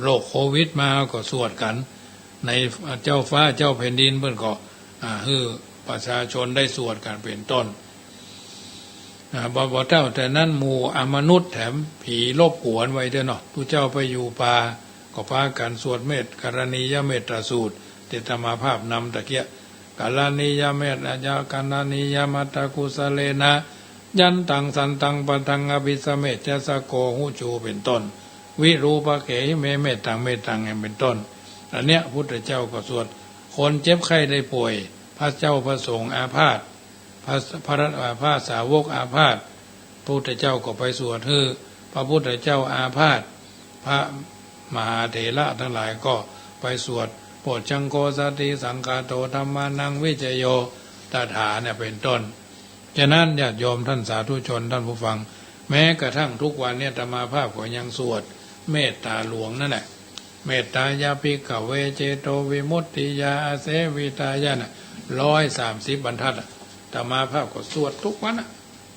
โรคโควิดมาก็สวดกันในเจ้าฟ้าเจ้าแผ่นดินเพิ่นก็ให้ประชาชนได้สวดกันเป็นต้นบ่เท่าแต่นั้นหมู่อมนุษย์แถมผีรบกวนไว้เด้อเนาะผู้เจ้าไปอยู่ป่าก็พากันสวดเมตกรณียเมตตาสูตรที่ธรรมภาพนำตะเกียกาลานิยเมตอาญากาลานิยมัตตกุสเลนะยันตังสันตังปะทังอภิสเมตจะสะโกหูจูเป็นต้นวิรูปะเขหิเมเมตตังเมตตังเป็นต้นอันเนี้ยพุทธเจ้าก็สวดคนเจ็บไข้ได้ป่วยพระเจ้าพระสงฆ์อาพาธพระสาวกอาพาธพระพุทธเจ้าก็ไปสวดให้พระพุทธเจ้าอาพาธพระมหาเถระทั้งหลายก็ไปสวดโปรดจังโกสติสังฆาโตธรรมานังวิจโยตถาเนี่ยเป็นต้นฉะนั้นญาติโยมท่านสาธุชนท่านผู้ฟังแม้กระทั่งทุกวันเนี่ยธรรมาภาพก็ยังสวดเมตตาหลวงนั่นแหละเมตตายาภิกขเวเจโตวิมุตติยาอาเสวิตายะน่ะ130บรรทัดธรรมาภาพก็สวดทุกวัน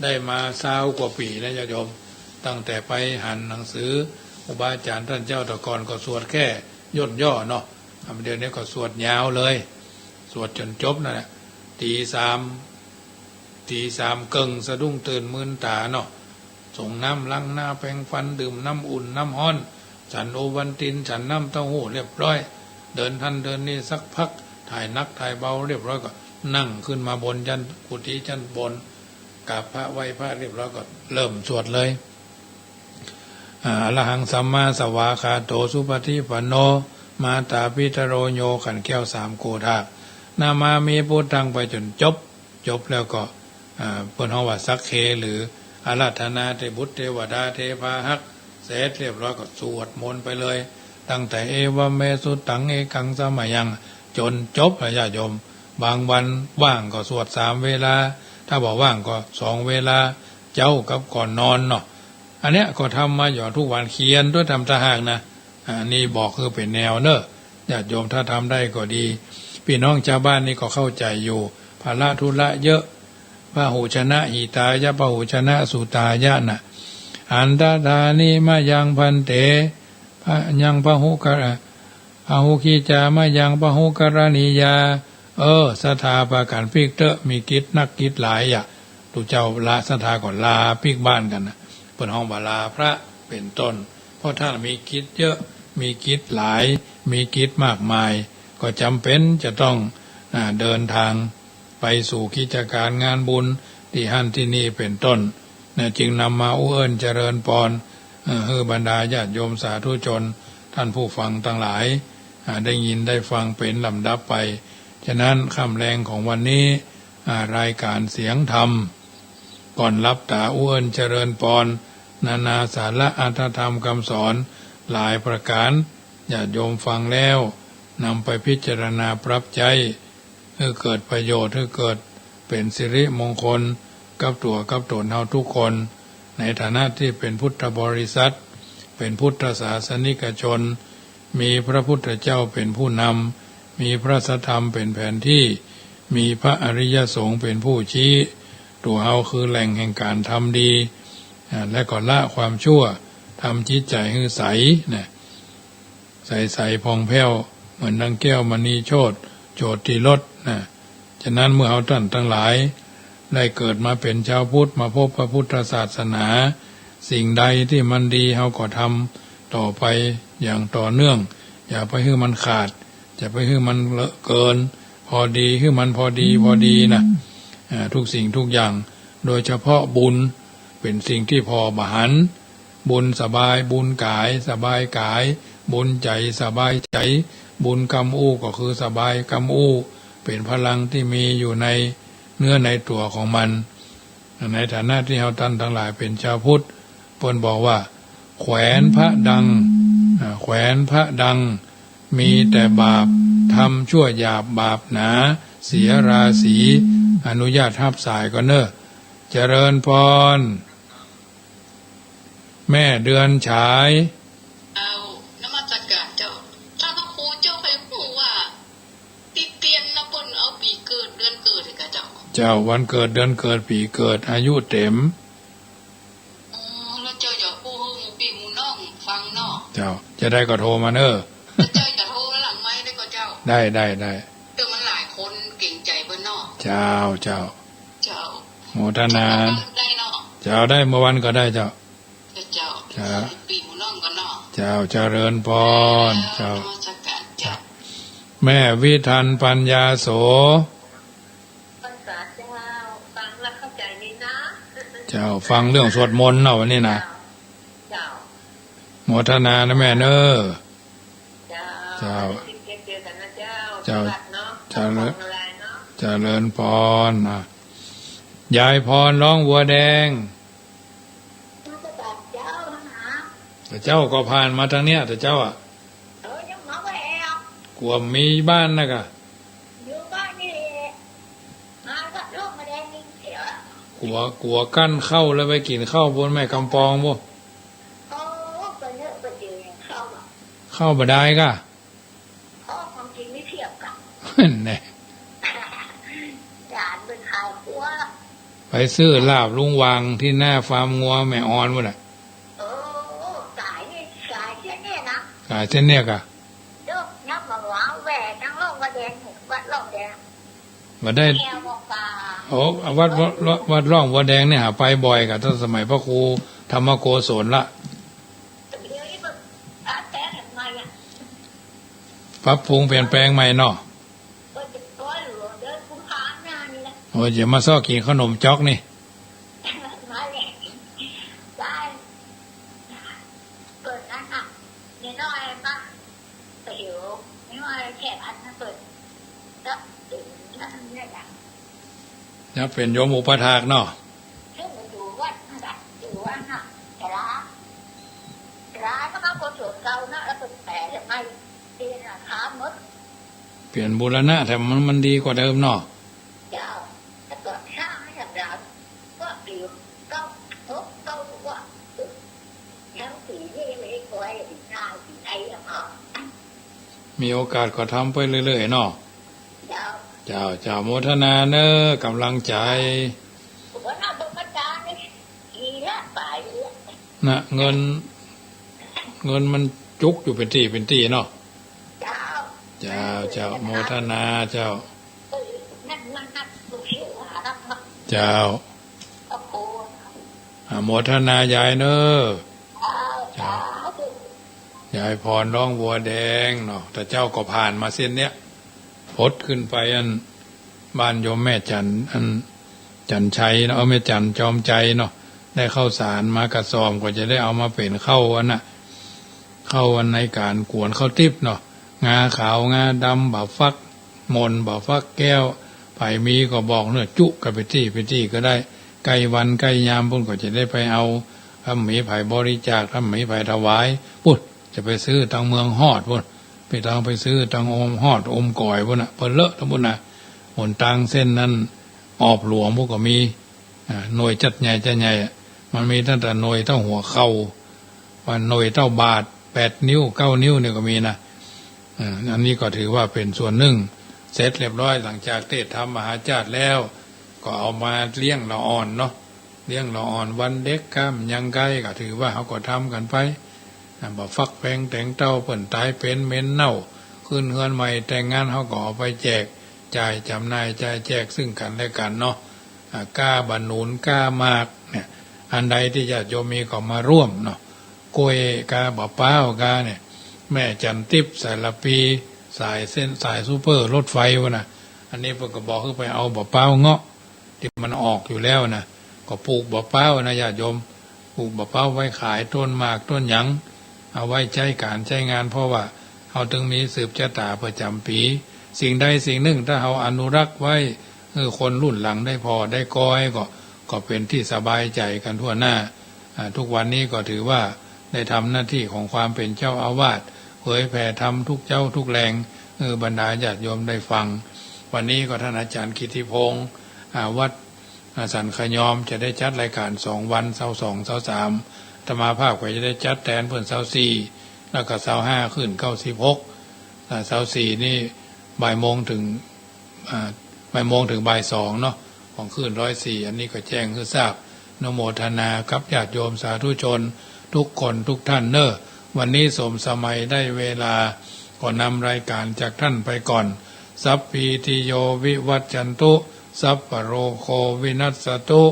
ได้มา20 กว่าปีนะญาติโยมตั้งแต่ไปหันหนังสือครูบาอาจารย์ท่านเจ้าตะกอนก็สวดแค่ย่นย่อเนาะเดี๋ยวนี้ก็สวดยาวเลยสวดจนจบนั่นแหละตีสามเกิงสะดุ้งตื่นมึนตาเนาะส่งน้ำล้างหน้าแปรงฟันดื่มน้ำอุ่นน้ำฮ้อนฉันโอวันตินฉันน้ำเต้าหู้เรียบร้อยเดินท่านเดินนี่สักพักถ่ายนักถ่ายเบาเรียบร้อยก็นั่งขึ้นมาบนชั้นกุฏิชั้นบนกราบพระไหว้พระเรียบร้อยก็เริ่มสวดเลยอรหังสัมมาสวากขาโตสุปฏิปันโนมาตาพิตโรโยขันแก้ว3 โกธานามามีพุทธังไปจนจบแล้วก็เพิ่นเฮาว่าสักเคหรืออาราธนาเทบุตรเทวดาเทพาหักเสร็จเรียบร้อยก็สวดมนต์ไปเลยตั้งแต่เอวเมสุตังเอกังสมัยยังจนจบญาติโยมบางวันว่างก็สวด3 เวลาถ้าบอกว่างก็2 เวลาเจ้ากับก่อนนอนเนาะอันเนี้ยก็ทำมาอยู่ทุกวันเขียนด้วยทำตะหากนะนี่บอกคือเป็นแนวเนอะญาติโยมถ้าทำได้ก็ดีพี่น้องชาวบ้านนี่ก็เข้าใจอยู่ภาระธุระเยอะพหูชนะหิตายะพหูชนะสุตายะน่ะอันตาธานิมายังพันเตยังพหุกะพหุคีจามายังพหุกรณียาสถาปกันพิกเตอะมีกิจนักกิจหลายอ่ะตุเจ้าลาสถาก่อนลาพิกบ้านกันนะเปิดห้องบาลาพระเป็นต้นเพราะถ้ามีกิจเยอะมีกิจหลายมีกิจมากมายก็จำเป็นจะต้องเดินทางไปสู่กิจการงานบุญที่หันที่นี่เป็นต้นจึงนำมาเอื้อนเจริญพรให้บรรดาญาติโยมสาธุชนท่านผู้ฟังทั้งหลายได้ยินได้ฟังเป็นลำดับไปฉะนั้นค่ำแรงของวันนี้รายการเสียงธรรมก่อนรับตาเอื้อนเจริญพรนานาสาระอัตถธรรมคำสอนหลายประการญาติโยมฟังแล้วนำไปพิจารณาปรับใจให้เกิดประโยชน์ให้เกิดเป็นสิริมงคลกับตัวกับตนเฮาทุกคน ในฐานะที่เป็นพุทธบริษัทเป็นพุทธศาสนิกชนมีพระพุทธเจ้าเป็นผู้นำมีพระสัทธรรมเป็นแผนที่มีพระอริยสงฆ์เป็นผู้ชี้ตัวเอาคือแหล่งแห่งการทำดีและก็ละความชั่วทำจิตใจให้ใสเนี่ยใสผ่องแผ้วเหมือนดังแก้วมณีโชติโจติรสนะฉะนั้นเมื่อเอาท่านทั้งหลายได้เกิดมาเป็นชาวพุทธมาพบพระพุทธศาสนาสิ่งใดที่มันดีเราก็ทำต่อไปอย่างต่อเนื่องอย่าไปให้มันขาดอย่าไปให้มันเลอะเกินพอดีให้มันพอดีนะทุกสิ่งทุกอย่างโดยเฉพาะบุญเป็นสิ่งที่พอบาหันบุญสบายบุญกายสบายกายบุญใจสบายใจบุญกรรมอู้ก็คือสบายกรรมอู้เป็นพลังที่มีอยู่ในเนื้อในตัวของมันในฐานะที่เราท่านทั้งหลายเป็นชาวพุทธเพิ่นบอกว่าแขวนพระดังแขวนพระดังมีแต่บาปทำชั่วหยาบบาปหนาเสียราศีอนุญาตทับสายก็เนอะเจริญพรแม่เดือนฉายเอานมัสการเจ้าถ้าพระครูเจ้าไปพูดว่าติเตียนนะเปิ้นเอาปีเกิดเดือนเกิดให้กับเจ้าวันเกิดเดือนเกิดปีเกิดอายุเต็มแล้วเจ้าจะพูดให้หมู่พี่หมู่น้องฟังเนาะเจ้าจะได้ก็โทรมาเนอะเจ้าจะโทรหลังไม้ได้ก็เจ้าได้เจ้ามันหลายคนเก่งใจเปิ้นเนาะเจ้าโมทนาได้เนาะเจ้าได้เมื่อวันก็ได้เจ้าปีหมู่น้องก็เนาะเจ้าเจริญพรเจ้าแม่วิทันปัญญาโสเจ้าฟังเรื่องสวดมนต์เนาะวันนี้นะโมทนานะแม่เนอเจ้าเจริญพรนะยายพรร้องวัวแดงแต่เจ้าก็ผ่านมาทางเนี้ยแต่เจ้าอ่ะกลัวมีบ้านนะกะกลัวกั้นเข้าแล้วไปกินข้าวบนแม่กำปองบ่เข้าบ่ได้กะเนี่ยไปซื้อลาบลุงวังที่หน้าฟาร์มงัวแม่ออนบ่น่ะขายเส้นเนี่ยกะมาได้โอ้วัดร่องวัดแดงเนี่ยหาไปบ่อยกับตั้งสมัยพระครูธรรมโกศลละปรับปรุงเปลี่ยนแปลงใหม่เนาะโอ้ยอย่ามาซ้อกินขนมจ๊อกนี่จะเป็นโยมอุปถากเนาะเปลี่ยนบูรณะแต่มันดีกว่าเดิมเนาะมีโอกาสก็ทำไปเรื่อยๆเนาะเจ้าโมทนาเนอกำลังใจนะเงินมันจุกอยู่เป็นที่เนาะเจ้าโมทนาเจ้าโมทนายายเนอยายพรร้องวัวแดงเนาะแต่เจ้าก็ผ่านมาเส้นเนี้ยพดขึ้นไปบ้านโยมแม่จันชัยเนาะแม่จันจอมใจเนาะได้เข้าสารมากระซอมก็จะได้เอามาเป็นเข้าวันในการกวนข้าวติ๊บเนาะงาขาวงาดำบ่าฟักมนบ่าฟักแก้วไผ่มีก็บอกเนื้อจุกับไปที่ก็ได้ใกล้วันใกล้ยามพุ่นก็จะได้ไปเอาทำหมีไผ่บริจาคทำหมีไผ่ถวายพุ่นจะไปซื้อทางเมืองฮอดพุ่นไปซื้อทางอมฮอดอมก่อยพุ่นน่ะเพิ่นเลอะทั้งพุ่นน่ะหนทางเส้นนั้นออบหลวงพวกก็มีหน่วยจัดใหญ่ มันมีตั้งแต่หน่วยเท่าหัวเข่าวันหน่วยเท่าบาท8 นิ้ว9 นิ้วเนี่ยก็มีนะอันนี้ก็ถือว่าเป็นส่วนหนึ่งเสร็จเรียบร้อยหลังจากเทศธรรมมหาจารย์แล้วก็เอามาเลี้ยงละอ่อนเนาะเลี้ยงละอ่อนวันเด็กข้ามยังไกก็ถือว่าเขาก็ทำกันไปบ่ฟักแพงแต่งเต้าเปิ่นตายเป็นเม้นเน่าขึ้นเฮือนใหม่แต่งงานเขาก็เอาไปแจกจ่ายจำหน่ายจ่ายแจกซึ่งกันและกันเนาะกล้าบรรนุนกล้ามากเนี่ยอันใดที่ญาติโยมมีก็มาร่วมเนาะกล้วยกาบะเป้ากาเนี่ยแม่จันทิพย์สายละปีสายเส้นสายซูเปอร์รถไฟวะนะอันนี้เพิ่นก็บอกให้ไปเอาบะเป้าเงาะที่มันออกอยู่แล้วนะก็ปลูกบะเป้านะญาติโยมปลูกบะเป้าไว้ขายต้นหมากต้นหยังเอาไว้ใช้การใช้งานเพราะว่าเขาถึงมีสืบชะตาประจำปีสิ่งใดสิ่งหนึ่งถ้าเขาอนุรักษ์ไว้คนรุ่นหลังได้พอได้ก้อยก็เป็นที่สบายใจกันทั่วหน้าทุกวันนี้ก็ถือว่าได้ทำหน้าที่ของความเป็นเจ้าอาวาสเผยแผ่ธรรมทุกเจ้าทุกแรงบรรดาญาติโยมได้ฟังวันนี้ก็ท่านอาจารย์กิติพงศ์วัดสันขยอมจะได้จัดรายการ2 วันเสาร์2เสาร์3ธรรมาภาพก็จะได้จัดแทนเพื่อนเสาร์4แล้วก็เสาร์5ขึ้น96เสาร์4นี่บ่ายโมงถึงบ่าย2เนาะของขึ้น104อันนี้ก็แจ้งคือทราบนโมทนากับญาติโยมสาธุชนทุกคนทุกท่านเนอะวันนี้สมสมัยได้เวลาก็นำรายการจากท่านไปก่อนสัพพีติโยวิวัจจันตุสัพพโรโควินัสสตุ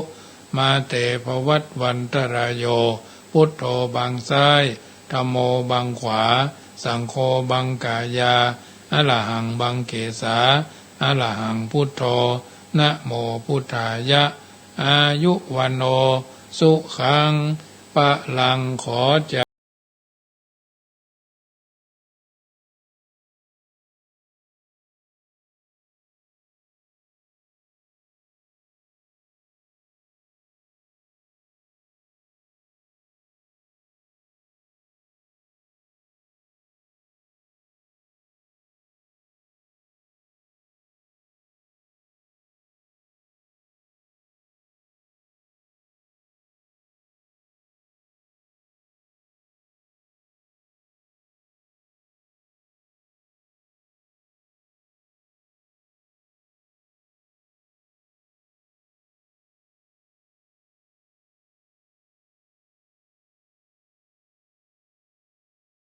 มาเตภวัตวันตรายโยพุทโธบังซ้ายธัมโมบังขวาสังโฆบังกายาอะระหังบังเกสาอะระหังพุทโธนะโมพุทธายะอายุวันโนสุขังปะลังขอจะ